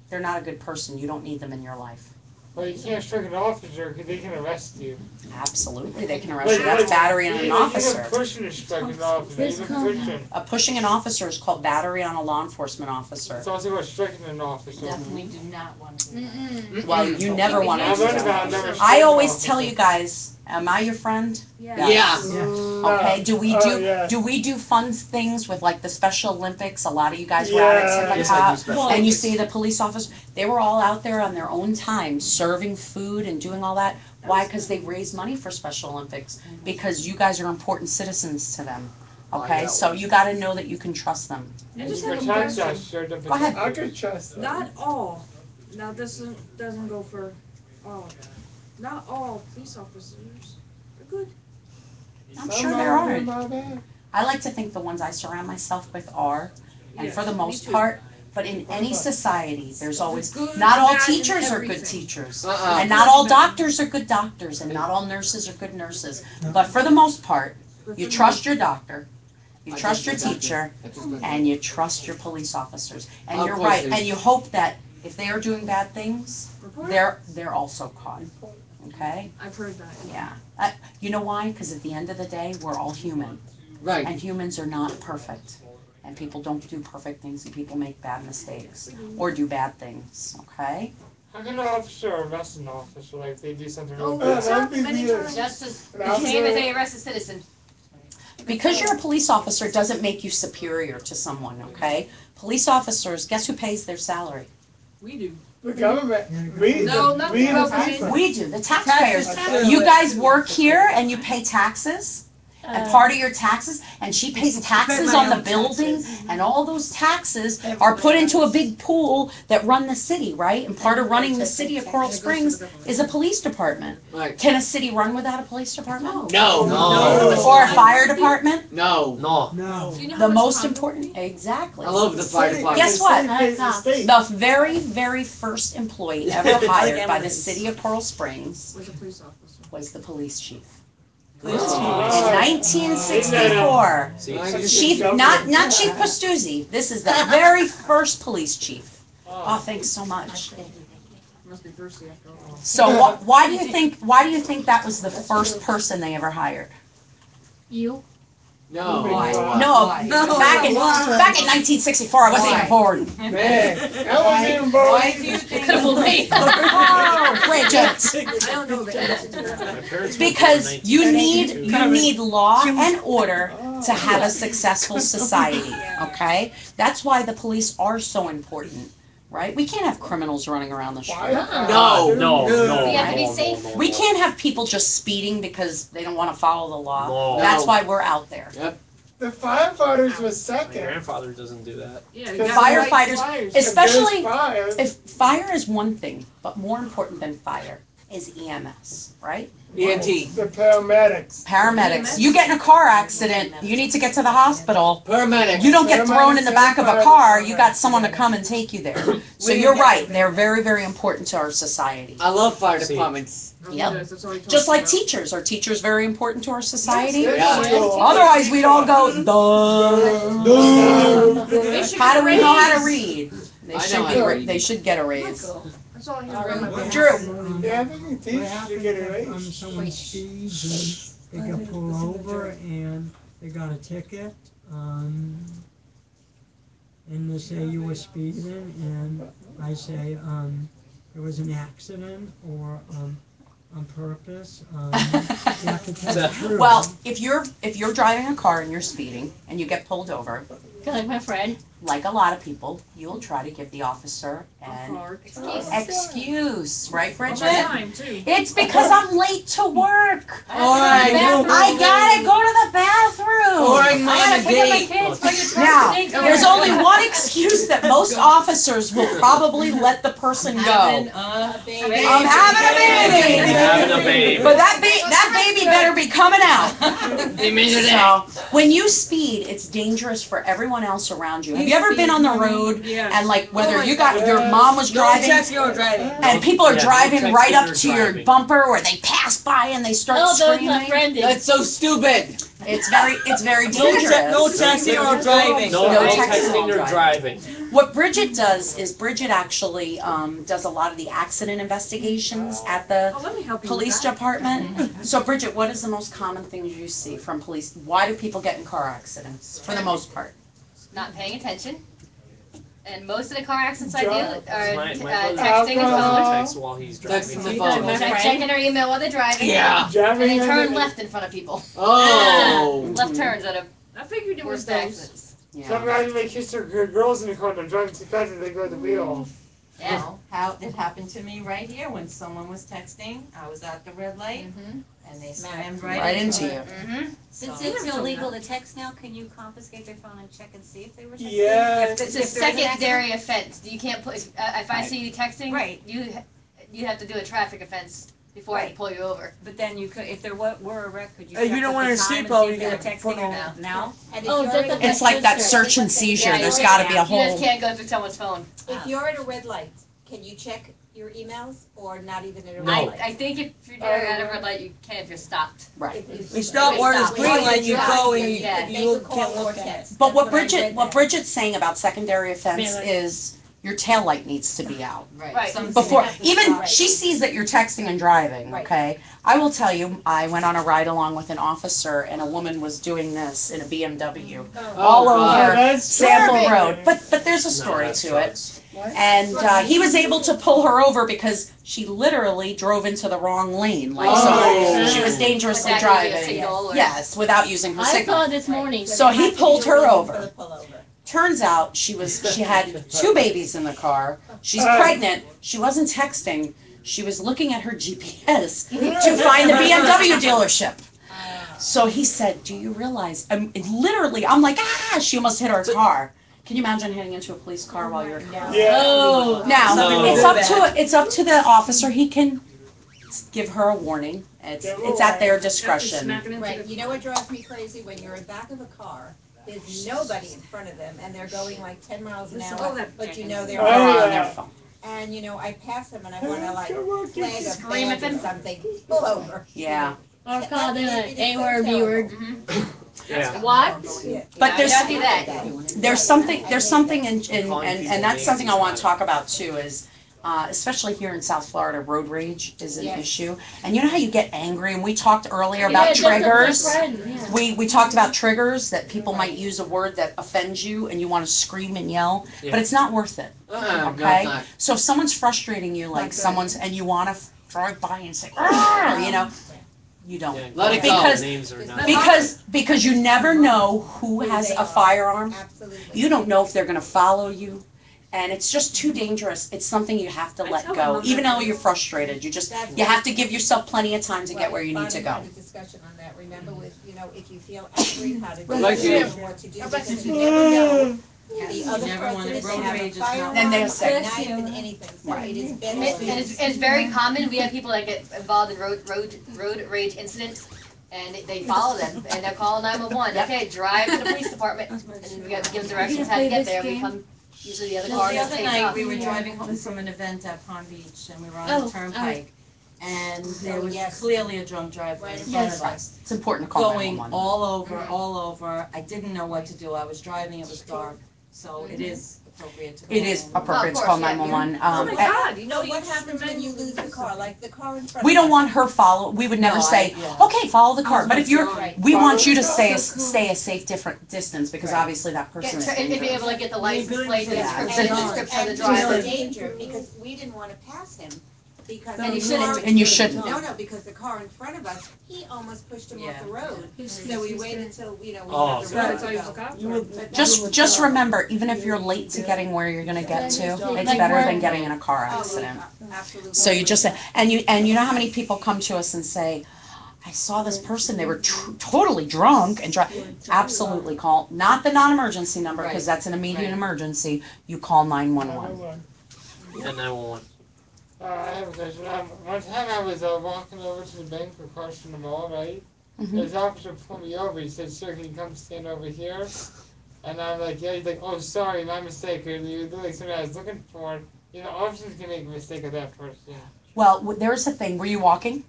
they're not a good person. You don't need them in your life. Well, you can't strike an officer because they can arrest you. Absolutely, they can arrest you. That's battery on an officer. Even pushing to strike an officer, even pushing. Pushing an officer is called battery on a law enforcement officer. It's also about striking an officer. Definitely do not want to do that. Well, you never want to I've do learned about that. never I striking an always officer. tell you guys, am I your friend? Yeah. Okay, do we do fun things with like the Special Olympics? A lot of you guys were out at Yes, I do Tippecanoe, special and you see the police officers, they were all out there on their own time, serving food and doing all that. Why? Because they raise money for Special Olympics, because you guys are important citizens to them. Okay, so you gotta know that you can trust them. And just you have a protect question. us, you're the Go ahead. protector. I could trust them. Not all. Now this doesn't go for all. Not all police officers are good. I'm sure there are. I like to think the ones I surround myself with are, and for the Yes, most me too. part, but in any society, there's always, Good, not all bad, and teachers are good everything. teachers. Uh-uh. And not all doctors are good doctors, and not all nurses are good nurses. But for the most part, you trust your doctor, you trust your teacher, and you trust your police officers. And Of you're course right, they do. and you hope that if they are doing bad things, they're also caught. Okay? I've heard that. Yeah. You know why? Because at the end of the day, we're all human. Right. And humans are not perfect. And people don't do perfect things, and people make bad mistakes or do bad things, okay? How can an officer arrest an officer like if they do something Oh, really what's bad? up? Many times. Just as An same as officer- they arrest a citizen. Because you're a police officer doesn't make you superior to someone, okay? Police officers, guess who pays their salary? We do. The government. We, No, not we the the government. people. We do, the taxpayers. Taxes. You guys work here and you pay taxes, and part of your taxes, and she pays taxes my on the own building, and all those taxes are put into a big pool that run the city, right? And part of running the city of Coral Springs is a police department. Right. Can a city run without a police department? No. No. Or a fire department? No. No. Do you know The how much most condom important, we exactly. I love the fire department. Guess what? The state. The very, very first employee ever hired by the city of Coral Springs was a police officer? was the police chief. Oh. In 1964, Chief, not Chief Pastuzzi, this is the very first police chief. Oh, thanks so much. Must be thirsty after all. So why do you think that was the first person they ever hired? You? No. No, back in 1964, I wasn't even born. Man, that wasn't even born. Why do you think? Oh, Bridget, I don't know the answer to that. My parents because you need law and order to have a successful society, okay? That's why the police are so important, right? We can't have criminals running around the street. No. We have to be safe. We can't have people just speeding because they don't want to follow the law. No. That's why we're out there. Yep. The firefighters was My second. grandfather doesn't do that. Yeah, The firefighters, especially Fire. if fire is one thing, but more important than fire is EMS, right? ENT. The paramedics. Paramedics. You get in a car accident, you need to get to the hospital. Paramedics. You don't get thrown in the back of a car, you got someone to come and take you there. So you're right, they're very, very important to our society. I love fire departments. Yep. Just like teachers. Are teachers very important to our society? Yes, Yeah. Otherwise, we'd all go, duh. How do we know how to read? They should get a raise. That's all I remember. Drew. Yeah, I think the What teachers should get a happens raise. if someone speeds and they get pulled over and they got a ticket, and they say you were speeding, and I say, there was an accident or, on purpose, you have to tell the truth. Well, if you're driving a car and you're speeding and you get pulled over, Like my friend. like a lot of people, you'll try to give the officer an excuse, right, Bridget? It's because I'm late to work. Alright. I gotta go to the bathroom. Or I'm I on gotta a pick up my date. kids. Now, there's only one excuse that most officers will probably let the person go. I'm having a baby. Having a baby. But that baby better be coming out. They made it So, when you speed, it's dangerous for everyone else around you. Have you ever been on the road and like whether you got your mom was No driving texting or driving. and people are Yeah, no driving texting right up or to your driving. bumper or they pass by and they start Oh, those my screaming? friend did. That's so stupid. It's very No dangerous. texting or driving. No, No no texting texting while or driving. What Bridget does is Bridget actually does a lot of the accident investigations at the police department. So Bridget, what is the most common thing you see from police? Why do people get in car accidents for the most part? Not paying attention. And most of the car accidents I do are My brother texting and phone. texts while he's driving. Texting the phone. Checking their email while they're driving. Yeah. And they turn left in front of people. Oh. Left turns that are I figured it was worst those. accidents. Some guys may kiss their good girls in the car and they're driving too fast and they go to the wheel. Yeah. Well, how it happened to me right here when someone was texting. I was at the red light Mhm. and they slammed Right right into it. you. Mhm. Since it's illegal to text now, can you confiscate their phone and check and see if they were texting? Yeah. It's a If there is an secondary offense. You can't put, if I see you texting, Right. you have to do a traffic offense before I can Right. pull you over. But then you could, if there were a wreck, could you If check you don't with want the to time sleep and over, see you if they were get put texting or on. now? Oh, just like It's like that search and seizure. There's got to be a You just whole. can't go through someone's phone. If you're at a red light, can you check your emails or not even at a red No. light? I think if you're at a red light, you can if you're stopped. Right. You stop where it's green light, you go and you, Yeah. you can't look at it. But what Bridget's saying about secondary offense is your tail light needs to be out. Right. Before, even, she sees that you're texting and driving, Right. okay? I will tell you, I went on a ride along with an officer and a woman was doing this in a BMW all God. over That's Sample terrible. Road. But there's a story to it. And he was able to pull her over because she literally drove into the wrong lane. Like, Oh. so she was dangerously Without using a driving. signal or- Yes, without using her I signal. saw it this morning. So he pulled her For over. the pullover. Turns out she had 2 babies in the car. She's pregnant. She wasn't texting. She was looking at her GPS to find the BMW dealership. So he said, "Do you realize?" Literally, I'm like, "Ah!" She almost hit our car. Can you imagine heading into a police car while you're? Yeah. Oh. Now No. it's up to the officer. He can give her a warning. It's at their discretion. Right, you know what drives me crazy? When you're in back of a car, there's nobody in front of them, and they're going like 10 miles an hour, but you know they're Oh, They're yeah. on their phone. And, you know, I pass them and I wanna like flag a Scream at bag or them. something, pull over. Yeah. Or call them an A word, B word. Yeah. What? But there's Don't do that. there's something and that's something I want to talk about too is especially here in South Florida, road rage is an issue. And you know how you get angry, and we talked earlier about triggers. We talked about triggers, that people might use a word that offends you and you want to scream and yell, but it's not worth it. No, Okay? it's not. So if someone's frustrating you, like someone's, and you want to drive by and say, "Arr!" you know, you don't. Yeah, Let it go. Because names are not. because you never know who has a firearm. Absolutely. You don't know if they're gonna follow you, and it's just too dangerous. It's something you have to let go, even though you're frustrated. You have to give yourself plenty of time to get where you need to go. Bonnie had a discussion on that, remember with, if you feel angry, how to do Like it, you. what to do, because you never know. The other never want person to may have a rage is not- firearm, Then they'll a say- knife, and anything, so Right. it is better And to. it's very common, we have people that get involved in road rage incidents, and they follow them, and they'll call 911, Yep. okay, drive to the police department, and we have to give them directions how to get there, we come, usually the other Well, car the that other takes night, off. we were driving home from an event at Palm Beach, and we were on Oh, the turnpike, and there was yes. clearly a drunk driver in front Yes. of us, It's important to call going 911. all over. I didn't know what to do. I was driving, it was dark, so it is appropriate to call. It is 911. appropriate to Of call course, yeah. 911. Oh my And God, you know what happens when you lose the car, like the car in front of we don't us. want her follow. We would never No, say, yeah. okay, follow the car. But if you're, Right. we want you to Follow stay a safe different distance because Right. obviously that person is If you're dangerous. able to get the license plate, the Yeah. description of the And driver. there's danger, because we didn't want to pass him, because. And you the shouldn't. car- And you shouldn't. No, because the car in front of us, he almost pushed him off Yeah. the road, so we waited till, we Oh, had the so road that's to go. But Just remember, even if you're late to getting where you're gonna get to, it's better than getting in a car Oh, accident. absolutely. So you just, and you know how many people come to us and say, I saw this person, they were totally drunk and absolutely call, not the non-emergency number, because Right. that's an immediate Right. emergency, you call 911. 911. And 911. I have a question. One time I was walking over to the bank across from the mall, right? Mhm. This officer pulled me over. He said, "Sir, can you come stand over here?" And I'm like, "Yeah." He's like, "Oh, sorry, my mistake." And you look like somebody I was looking for. Officers can make a mistake of that person. Well, there's a thing, were you walking?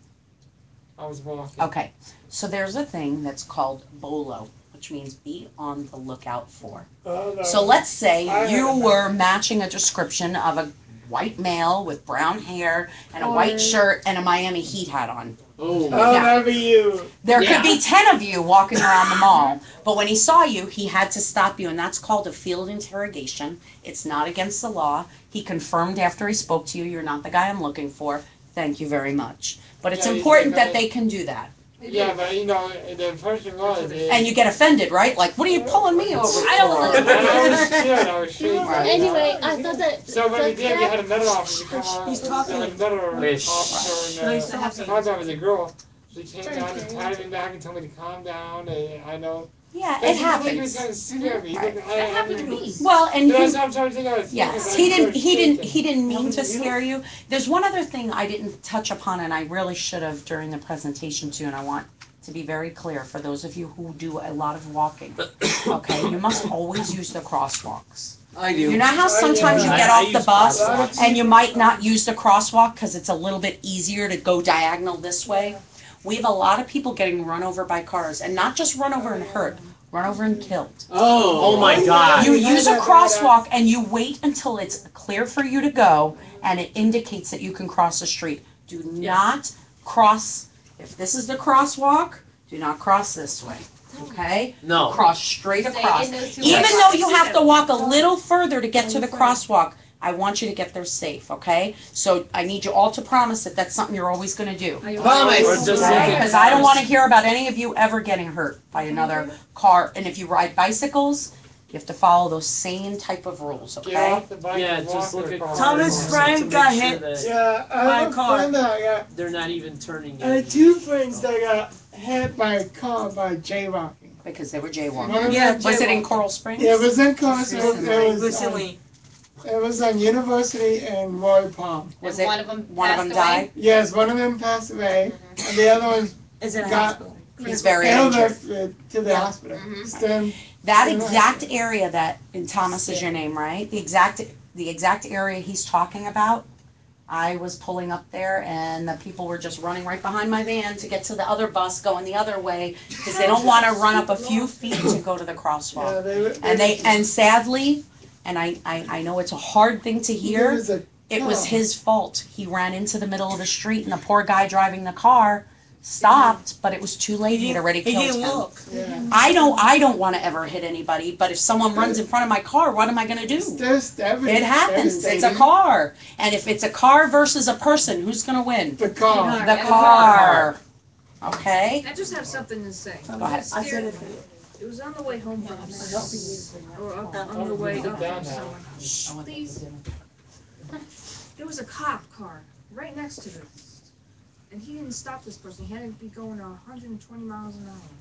I was walking. Okay, so there's a thing that's called BOLO, which means be on the lookout for. Oh, no. So let's say I you heard were about matching a description of a white male with brown hair and a Or- white shirt and a Miami Heat hat on. Oh. Oh, Yeah. that'd be you. There Yeah. could be 10 of you walking around the mall, but when he saw you, he had to stop you, and that's called a field interrogation. It's not against the law. He confirmed after he spoke to you, you're not the guy I'm looking for. Thank you very much. But it's Yeah, he's important like, that they can do that. Yeah, but the person was. And you get offended, right? Like, what are you pulling me over for? I was shaking. Anyway, I thought that. So when we did, we that- had another officer come on. He's talking. There was another Wish. officer, No, he's and talking. I thought it was a girl. She came down and patted me back and told me to calm down. And I know. Yeah, But it he looked like he was happens. trying to scare me. Right. That happened to me. Well, and That's he, what I'm trying to think of. yes, he didn't mean to scare you. There's one other thing I didn't touch upon, and I really should have during the presentation too, and I want to be very clear for those of you who do a lot of walking. Okay, you must always use the crosswalks. I do. You know how sometimes you I- get I off the use bus crosswalks. and you might not use the crosswalk because it's a little bit easier to go diagonal this way? We have a lot of people getting run over by cars, and not just run over and hurt, run over and killed. Oh my God. You use a crosswalk and you wait until it's clear for you to go and it indicates that you can cross the street. Do not cross, if this is the crosswalk, do not cross this way, okay? No. Cross straight Stay across. in those two Even lanes. though you have to walk a little further to get to the crosswalk, I want you to get there safe, okay? So I need you all to promise that that's something you're always gonna do. Promise. Or just look at- Because I don't want to hear about any of you ever getting hurt by another car. And if you ride bicycles, you have to follow those same type of rules, Get okay? off the bike Yeah, and just walk look at across. Thomas the Frank to make got sure hit. that Yeah, I By a have a car. friend that got, they're not even turning I had in. 2 friends that got hit by a car by jaywalking. Because they were One jaywalking. of Yeah, them- Was it in Coral Springs? Yeah, it was in Carson. Recently. It was on University and Roy Palm. Was And it, one of them one of passed them away? died? Yes, one of them passed away, and the other one Is in a got hospital. He's very injured. airlifted to the Yeah. hospital. Mhm. Still, That still exact hospital. area that, and Thomas is your name, right? The exact area he's talking about, I was pulling up there and the people were just running right behind my van to get to the other bus going the other way because they don't want to run up a few feet to go to the crosswalk. Yeah, And sadly, and I know it's a hard thing to there hear, was a it was car. his fault. He ran into the middle of the street and the poor guy driving the car stopped, but it was too late. He'd already He killed didn't him. look. I don't want to ever hit anybody, but if someone runs in front of my car, what am I going to do? It happens. It's a car. And if it's a car versus a person, who's going to win? The car. The car. Okay? I just have something to say. Go ahead. It was on the way home from or on the way up from somewhere. Please. There was a cop car right next to this. And he didn't stop this person. He had to be going 120 miles an hour.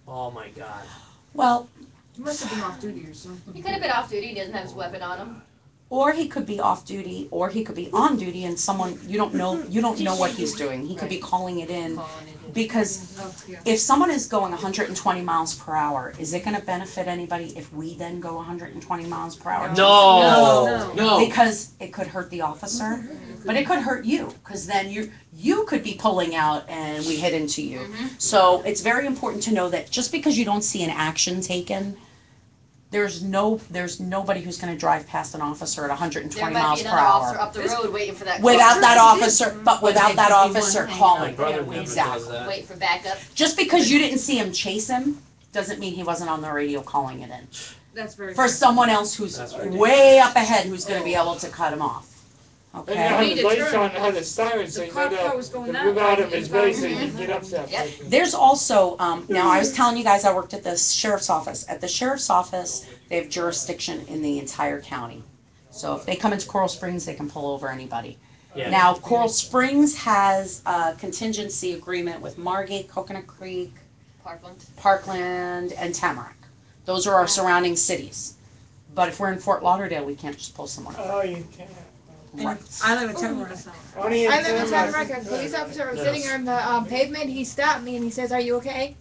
Oh my god. Well, He must have been off duty or something. He could have been off duty, he doesn't have his weapon on him. or he could be off duty, or he could be on duty and someone, you don't know what he's doing. He could be calling it in. Because if someone is going 120 miles per hour, is it gonna benefit anybody if we then go 120 miles per hour? No. Because it could hurt the officer, but it could hurt you, because then you could be pulling out and we hit into you. So it's very important to know that just because you don't see an action taken, there's nobody who's gonna drive past an officer at 120 miles per hour. There might be another officer up the road waiting for that. Without that officer calling. Exactly. Wait for backup. Just because you didn't see him chase him, doesn't mean he wasn't on the radio calling it in. That's very For someone else who's way up ahead who's gonna be able to cut him off. Okay? And you have the lights on and have the siren so you know to move out of his way so you can get up to that person. There's also, now I was telling you guys I worked at the sheriff's office. At the sheriff's office, they have jurisdiction in the entire county. So if they come into Coral Springs, they can pull over anybody. Yeah. Now, Coral Springs has a contingency agreement with Margate, Coconut Creek, Parkland, and Tamarack. Those are our surrounding cities. But if we're in Fort Lauderdale, we can't just pull someone over. Oh, you can't. Right. I live in Tamarack. I live in Tamarack. A police officer was sitting on the pavement. He stopped me and he says, "Are you okay?"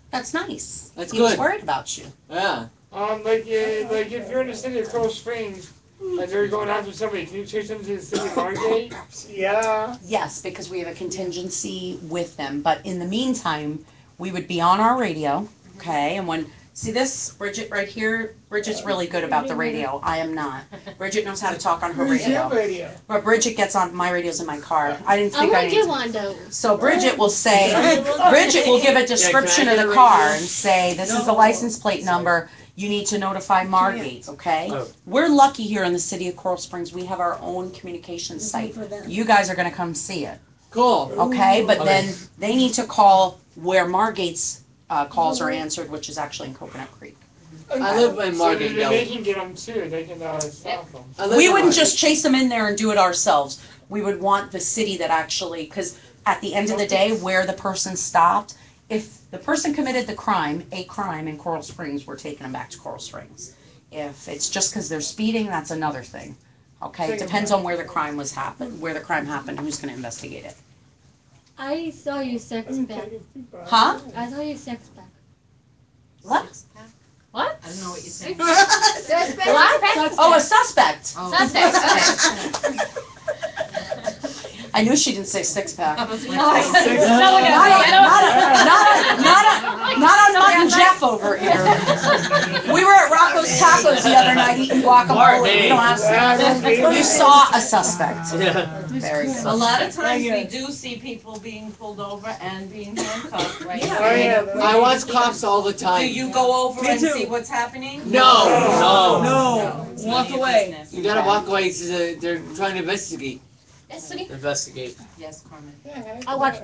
That's nice. That's He was good. worried about you. Yeah. Like if you're in the city of Coral Springs, and they're going after somebody, can you chase them to the city of Margate? Yeah. Yes, because we have a contingency with them. But in the meantime, we would be on our radio, okay? And when, see this, Bridget right here? Bridget's really good about the radio. I am not. Bridget knows how to talk on her radio. But Bridget gets on, my radio's in my car. I didn't think I want to get one though. So Bridget will say, Bridget will give a description of the car and say, this is the license plate number. You need to notify Margate, okay? We're lucky here in the city of Coral Springs. We have our own communications site. You guys are gonna come see it. Cool. Okay, but then they need to call where Margate's calls are answered, which is actually in Coconut Creek. I live in Margate, So they can get them too. They can stop them. We wouldn't just chase them in there and do it ourselves. We would want the city that actually, because at the end of the day, where the person stopped, if the person committed a crime in Coral Springs, we're taking them back to Coral Springs. If it's just because they're speeding, that's another thing. Okay, it depends on where the crime happened, who's going to investigate it. I saw you sex back. Huh? I saw you sex back. What? What? I don't know what you said. Suspect? What? Oh, a suspect. Oh. Suspect. I knew she didn't say six-pack. Not on Martin Jeff over here. We were at Rocco's Tacos the other night eating guacamole. We don't have. You saw a suspect. Very good. A lot of times we do see people being pulled over and being handcuffed, right? I watch cops all the time. Do you go over and see what's happening? No. Walk away. You gotta walk away because they're trying to investigate. Yes, Sunny? Investigate. Yes, Carmen. I watch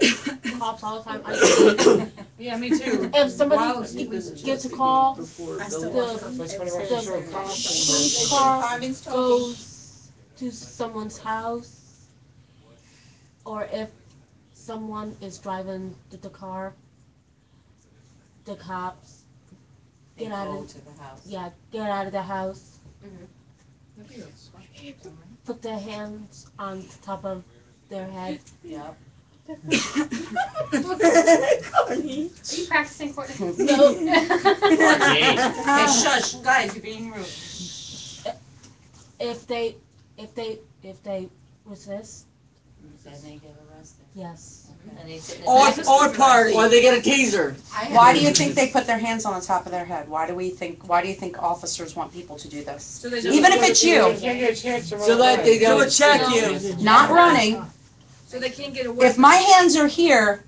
cops all the time. Yeah, me too. If somebody gets a call, That's the police car goes to someone's house, or if someone is driving the car, the cops get out of the house. Yeah, get out of the house. Put their hands on top of their head. Yep. Are you practicing for it? No. Hey, shush, guys, you're being rude. If they resist, Then they get arrested. yes. And they sit Or party. Or they get a taser. Why do you think they put their hands on the top of their head? Why do you think officers want people to do this? Even if it's you. So that they So don't check you. Not running. So they can't get away. If my hands are here,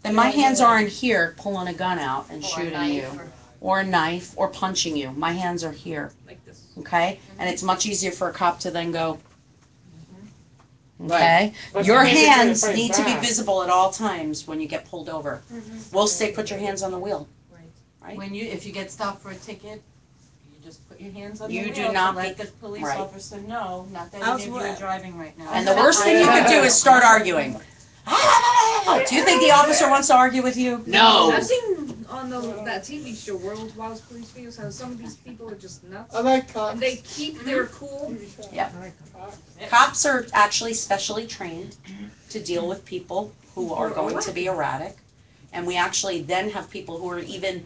then my hands aren't here pulling a gun out and Or a shooting knife you. or- Or a knife, or punching you. My hands are here, Like this. okay? And it's much easier for a cop to then go, Right. okay? But Your sometimes you're gonna hands fight need to be back. visible at all times when you get pulled over. We'll say put your hands on the wheel. Right. When if you get stopped for a ticket, you just put your hands on the You wheel do not to let be- the police right. officer know, not that I was any of you are wa- driving right now. And the worst thing you could do is start arguing. Do you think the officer wants to argue with you? No. I've seen on that TV show, World Wild's Police Videos, how some of these people are just nuts. I like cops. And they keep their cool. Cops are actually specially trained to deal with people who are going to be erratic. And we actually then have people who are even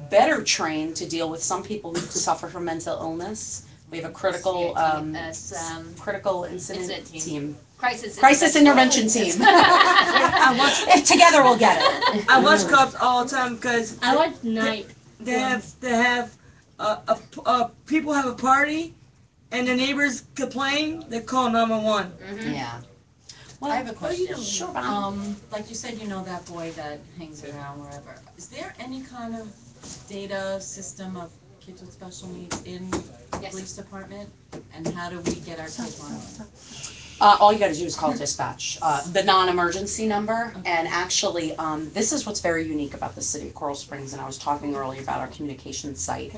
better trained to deal with some people who suffer from mental illness. We have a critical, critical incident team. Crisis intervention team. Together we'll get it. I watch cops all the time because I watch night. they have people have a party, and the neighbors complain. They call 911. Yeah. I have a question. Sure. Like you said, you know that boy that hangs around wherever. Is there any kind of data system of kids with special needs in the police department? And how do we get our kids on it? All you gotta do is call dispatch, the non-emergency number, and actually, this is what's very unique about the city of Coral Springs, and I was talking earlier about our communications site.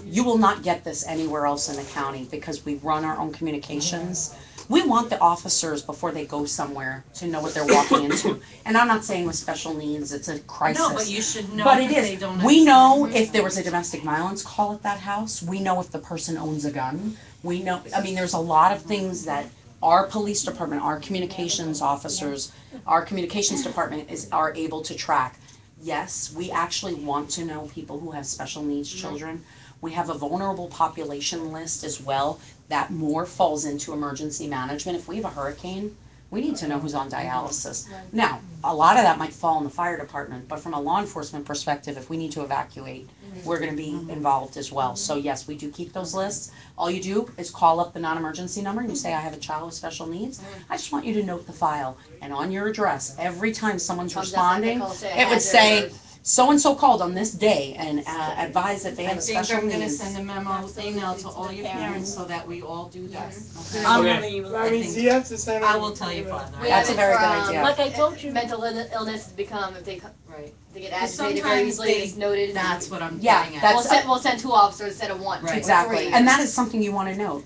You will not get this anywhere else in the county because we run our own communications. We want the officers, before they go somewhere, to know what they're walking into. And I'm not saying with special needs, it's a crisis. No, but you should know But that it they is. don't We know understand. if there was a domestic violence call at that house. We know if the person owns a gun. We know, I mean, there's a lot of things that our police department, our communications officers, our communications department are able to track. Yes, we actually want to know people who have special needs children. We have a vulnerable population list as well that more falls into emergency management. If we have a hurricane, we need to know who's on dialysis. Now, a lot of that might fall in the fire department, but from a law enforcement perspective, if we need to evacuate, we're gonna be involved as well. So yes, we do keep those lists. All you do is call up the non-emergency number and you say, I have a child with special needs. I just want you to note the file. And on your address, every time someone's responding, it would say, so-and-so called on this day and advised that they have a special I'm gonna needs. send a email to all your parents so that we all do this. Okay? That means you have to send I will tell your father. That's a very good idea. Like I told you. Mental illness has become, if they Right. they get Because agitated very sometimes easily, it's noted. That's what I'm Yeah, getting at. We'll send 2 officers instead of 1. Right. Or Exactly, 3. and that is something you wanna note.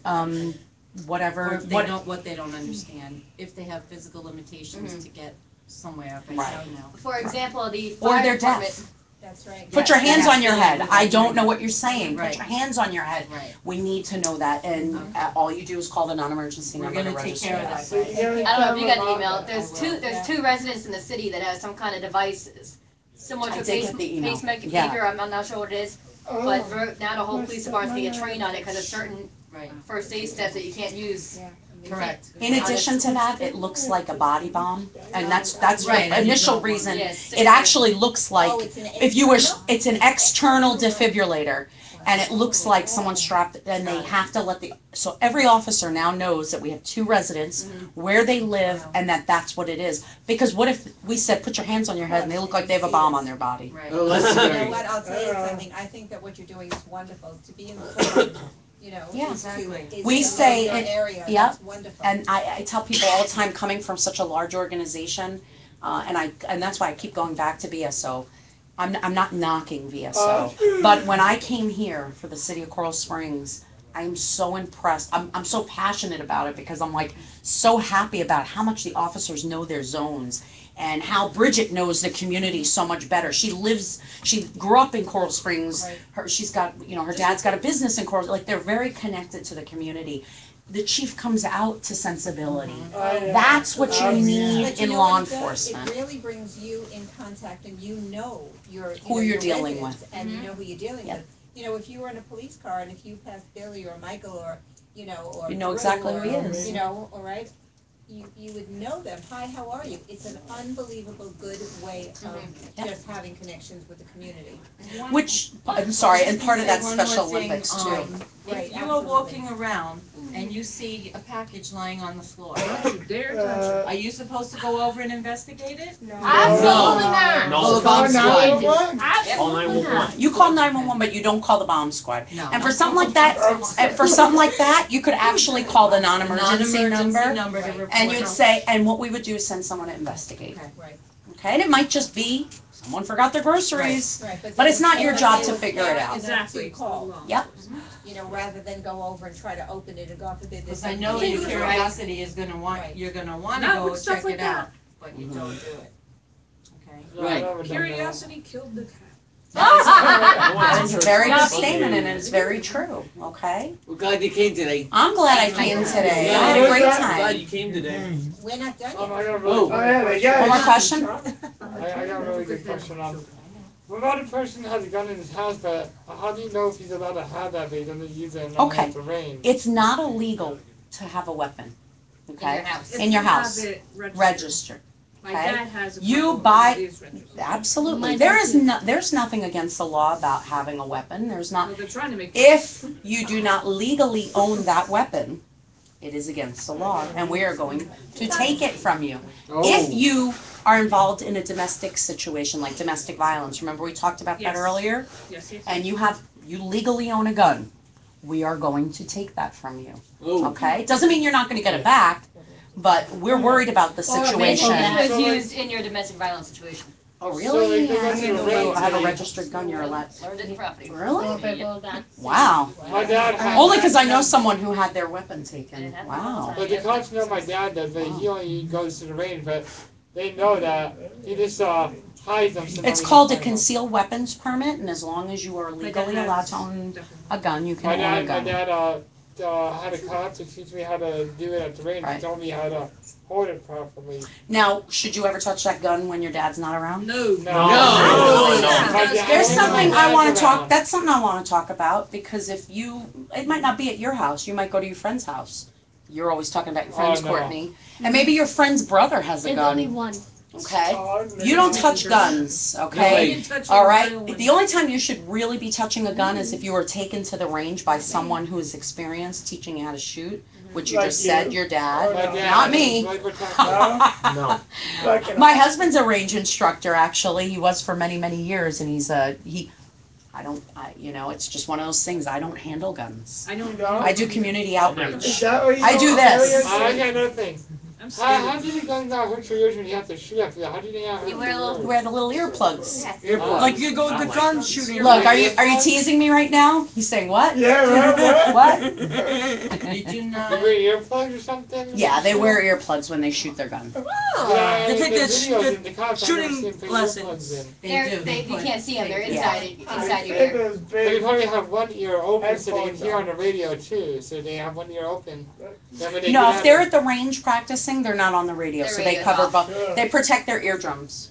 Whatever, Or if they don't, what they don't understand, if they have physical limitations to get somewhere, if they Right. don't know. For example, the Or fire they're department. deaf. That's right. Put your hands on your head. I don't know what you're saying. Put Right. your hands on your head. Right. We need to know that, and all you do is call the non-emergency We're number to gonna take register care of that. that. So you I don't know if you got the email. I There's will. there's 2 residents in the city that have some kind of device similar I to did get the email. pacemaker. Yeah. I'm not sure what it is, but now the whole police department's gonna get trained on it because there's certain Right. first aid steps that you can't use. Correct. In addition to that, it looks like a body bomb, and that's Right. the initial reason. Yes. It actually looks like, Oh, it's an if you were, external? it's an external defibrillator, and it looks like someone strapped, and they have to let so every officer now knows that we have 2 residents, where they live, and that's what it is. Because what if we said, put your hands on your head, and they look like they have a bomb on their body? Right. Oh, that's You know scary. what, I'll tell you something, I think that what you're doing is wonderful, to be informed, you know, Yeah. is to, is We to say know your it- area, yep. that's wonderful. And I tell people all the time, coming from such a large organization, and that's why I keep going back to VSO. I'm not knocking VSO, but when I came here for the city of Coral Springs, I'm so impressed. I'm so passionate about it because I'm like so happy about how much the officers know their zones and how Bridget knows the community so much better. She grew up in Coral Springs. She's got, her dad's got a business in Coral. Like, they're very connected to the community. The chief comes out to Scentsability. That's what you need But you in know law what it does? enforcement. It really brings you in contact and you know Who you're your dealing residents, with. and you know who you're dealing Yep. with. You know, if you were in a police car and if you passed Billy or Michael or, or You know Drew exactly who he or, is. all right? you would know them. Hi, how are you? It's an unbelievable good way of just having connections with the community. Which, I'm sorry, and part of that One more Special thing, Olympics too. Right, If you are walking around and you see a package lying on the floor, Don't you dare touch are you supposed to go over and investigate it? Absolutely not. Call the bomb squad. Absolutely not. You call 911, but you don't call the bomb squad. No. And for something like that, you could actually call the non-emergency number, number to report. and you'd say, and what we would do is send someone to investigate. Right. Okay, and it might just be someone forgot their groceries, Right, but it's not then your job they to would figure it care out. enough Exactly. to call, Yep. you know, rather than go over and try to open it and God forbid Because there's I know something your in it. curiosity is gonna want, Right. you're gonna wanna Not go with stuff check like it that. out, but you don't do it. Okay? Yeah, Right. I've never done that. Curiosity killed the cat. That is a very good statement, and it's very true, okay? We're glad you came today. I'm glad I came today. I had a great Glad you time. came today. We're not done I yet. got a Oh. really yeah, One more question? I got a really good question. What about a person who has a gun in his house, but how do you know if he's allowed to have that, but he doesn't use it and not Okay. have the range? It's not illegal to have a weapon, okay? house. In your house. Have it Registered. My okay? dad has a You couple buy- and it is registered. Absolutely. Mine There does is no, there's nothing against the law about having a weapon. There's not. So they're trying to make. If you do not legally own that weapon, it is against the law, and we are going to take it from you. If you are involved in a domestic situation like domestic violence, remember we talked about that Yes. earlier? Yes, yes. And you legally own a gun, we are going to take that from you. Oh. Okay? Doesn't mean you're not going to get it back, but we're worried about the Or situation. it was used in your domestic violence situation. Oh, So, really? like, they go to the range, I have a they- registered gun, you're allowed. Learned it in property. Really? People that Wow. My dad had Only that. because I know someone who had their weapon taken. Wow. But the cops know my dad does, but he only goes to the range, but they know that he just hides them. So It's nobody called a can find them. concealed weapons permit, and as long as you are legally allowed to own a gun, you can My own a dad gun. had a cop to teach me how to do it at the range. Right. He told me how to hold it properly. Now, should you ever touch that gun when your dad's not around? No. There's something I want to talk, that's something I want to talk about, because it might not be at your house, you might go to your friend's house. You're always talking about your friend's no. Courtney. And maybe your friend's brother has a there's only gun, one. okay? You don't touch guns, You okay? can touch All it, right, I don't want the it. only time you should really be touching a gun is if you are taken to the range by someone who is experienced teaching you how to shoot, which you Like just said, you? your My dad, dad not had me. a sniper tactical. No. Like, My husband's a range instructor, actually. He was for many, many years, and it's just one of those things. I don't handle guns. I don't. I do community is outreach. that what you I do want? this. I got another thing. I'm How scared. do the guns not hurt your ears when you have to shoot after that? How do they not hurt You wear a little- your Wear the little earplugs. Earplugs. Like you go to the gun shooting. Look, are you teasing me right now? He's saying what? Yeah, right, What? Did you You not? wear earplugs or something? Yeah, they wear earplugs when they shoot their gun. Yeah, They take the the videos in the cops, I've never shooting seen them put lessons. earplugs in. You can't see them. They're Yeah. inside your It ear. is But you big. probably have one ear open so they can Headphones hear on. on the radio too. So they have one ear open. Then when they No, get if out they're of- at the range practicing, they're not on the radio, Their so they radio's cover off. both. They protect their eardrums.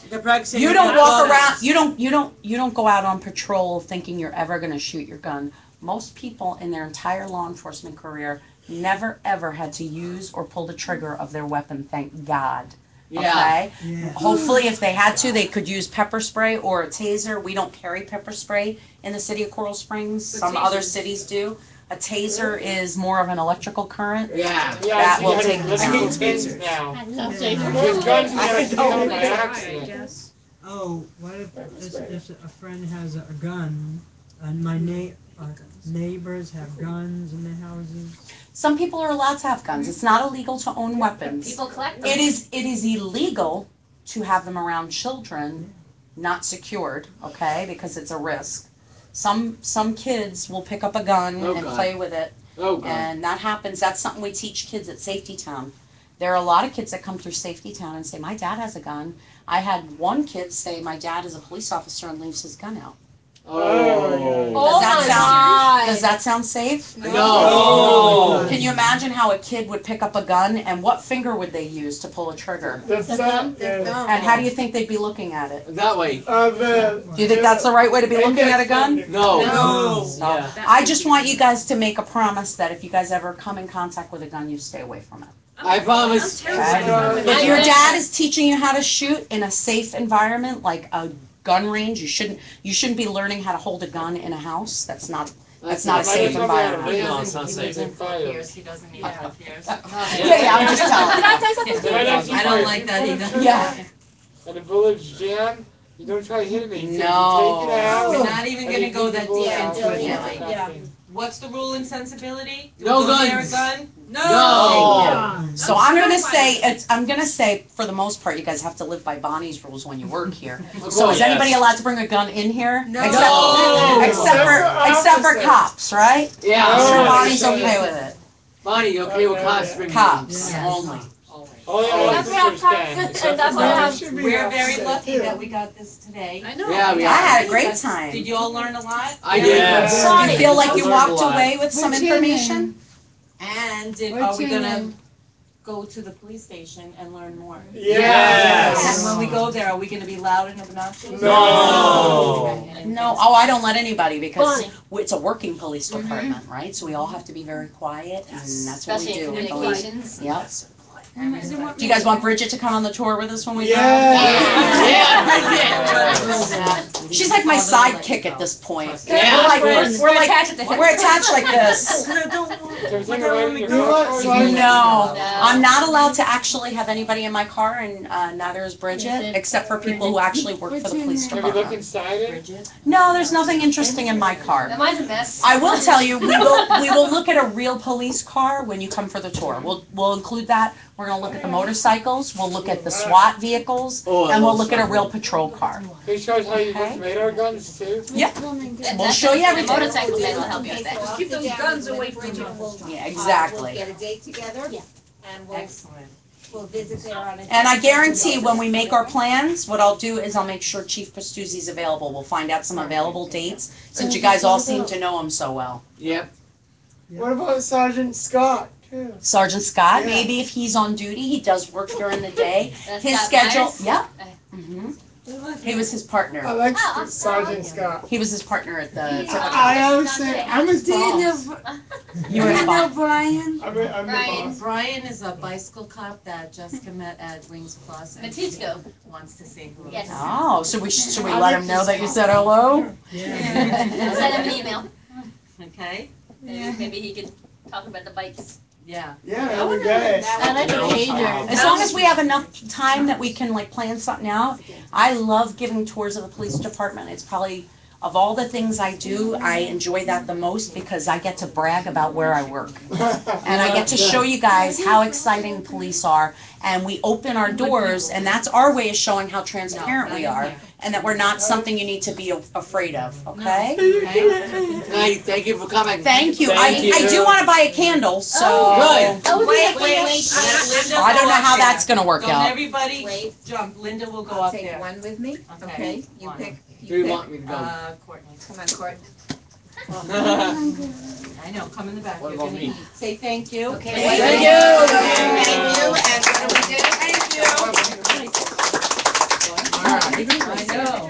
They're practicing. You don't walk athletics. around. You don't go out on patrol thinking you're ever going to shoot your gun. Most people in their entire law enforcement career never ever had to use or pull the trigger of their weapon. Thank God. Yeah. Okay. Yeah. Hopefully, if they had to, they could use pepper spray or a taser. We don't carry pepper spray in the city of Coral Springs. Some other cities do. A taser is more of an electrical current. Yeah. Yeah, That I will see take how to down. little things now. I love With tasers. guns, you I have to know. kill by I accident. guess. Oh, what if a friend has a gun and my neighbors have guns in their houses? Some people are allowed to have guns. It's not illegal to own weapons. People collect them. It is illegal to have them around children, not secured, okay, because it's a risk. Some kids will pick up a gun Oh, and God. play with it, Oh, God. and that happens. That's something we teach kids at Safety Town. There are a lot of kids that come through Safety Town and say, my dad has a gun. I had one kid say, my dad is a police officer and leaves his gun out. Oh. Does that sound safe? No. Can you imagine how a kid would pick up a gun and what finger would they use to pull a trigger? The thumb. And how do you think they'd be looking at it? That way. Do you think that's the right way to be looking at a gun? No. So, I just want you guys to make a promise that if you guys ever come in contact with a gun, you stay away from it. I promise. If your dad is teaching you how to shoot in a safe environment, like a gun range, you shouldn't be learning how to hold a gun in a house. That's not a safe environment. No, it's not safe. He doesn't need 5 years. Yeah, I'm just telling. I don't like that either. Yeah. And the bullets jam, you don't try hitting it. You No. take it out. We're not even gonna go that deep into it, Yeah. Nelly. Yeah. What's the rule in sensibility? Do No we go near guns. a gun? No. So I'm gonna say for the most part, you guys have to live by Bonnie's rules when you work here. So is anybody allowed to bring a gun in here? No. Except for cops, right? Yeah. I'm sure Bonnie's okay with it. Bonnie, you okay with cops bringing Cops guns? only. Only officers can. We're very lucky that we got this today. I know. Yeah, we I are. had a great time. Did you all learn a lot? I did. Yeah. Do you feel like you Learned a walked lot. away with some information? And are What's we your gonna name? go to the police station and learn more? Yes. And when we go there, are we gonna be loud and obnoxious? No. No, oh, I don't let anybody because it's a working police department, right? So we all have to be very quiet and that's what we Especially do. in communications. Yep. Do you guys want Bridget to come on the tour with us when we go? She's like my sidekick at this point. Yeah. We're attached like this. Everything right in your car? No, I'm not allowed to actually have anybody in my car, and neither is Bridget, except for people who actually work for the police Have you looked department. inside it? No, there's nothing interesting in my car. Mine's a mess. I will tell you, we will look at a real police car when you come for the tour. We'll include that. We're gonna look at the motorcycles, we'll look at the SWAT vehicles, and we'll look at a real patrol car. They showed how you use radar guns too? Yep, we'll show you everything. Motorcycle guys will help you with that. Just keep those guns away from you. Yeah, exactly. We'll get a date together, and we'll visit there on a. And I guarantee when we make our plans, what I'll do is I'll make sure Chief Pastuzzi's available. We'll find out some available dates, since you guys all seem to know him so well. Yep. What about Sergeant Scott, too? Sergeant Scott, Yeah. maybe if he's on duty, he does work during the day. That's His Scott schedule, Myers? yep. He was his I partner. like Sergeant Scott. He was his partner at the. I always say, I'm his boss. You were the boss. Brian? I'm the Brian. boss. Brian is a bicycle cop that Jessica met at Wings Plus and Matitsko. wants to say hello. Yes. Oh, should we let him know that you said hello? I'll send him an email. Okay, Maybe he could talk about the bikes. yeah. Yeah, every day. I like the pager. As long as we have enough time that we can like plan something out. I love giving tours of the police department. It's probably, of all the things I do, I enjoy that the most because I get to brag about where I work. And I get to show you guys how exciting police are. And we open our doors, and that's our way of showing how transparent we are. And that we're not something you need to be afraid of, okay? Hey, thank you for coming. Thank you. Thank you. I do want to buy a candle, so. Good. Wait. I don't know how that's gonna work Don't out. everybody Wait. jump, Linda will go I'll up take there. one with me, okay? You One. pick, Do you you want me to pick, go? Courtney. come on, Court. I know, come in the back. What You're about gonna me? eat. Say thank you. Okay. Thank you. Thank you, and what do we do? Thank you. I know.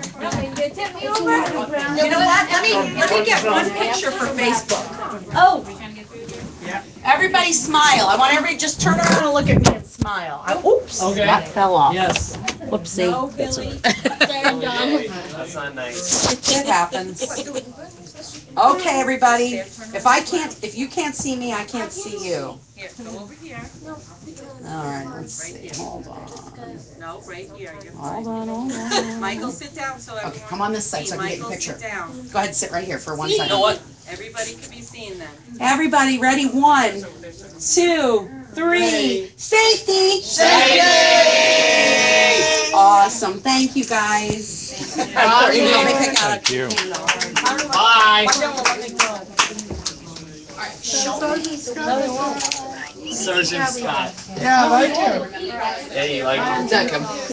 You know what? Let me get one picture for Facebook. Oh. Everybody smile. I want everybody just turn around and look at me and smile. Oops, Okay. that fell off. Yes. Whoopsie. That's not nice. It happens. Okay, everybody. If you can't see me, I can't see you. Here, come over here. All right, let's see. Hold on. No, right here. You're Hold fine. on. Michael, sit down so everyone. Okay, come on this side so I can get a Michael, picture. sit down. Go ahead, sit right here for 1 second. You know what? Everybody can be seen then. Everybody ready? 1, 2, 3. Safety! Safety! Awesome. Thank you, guys. Let me pick out a Thank you. candle. Bye. Sergeant Scott. Yeah, I like him. Yeah, you like him? Check him.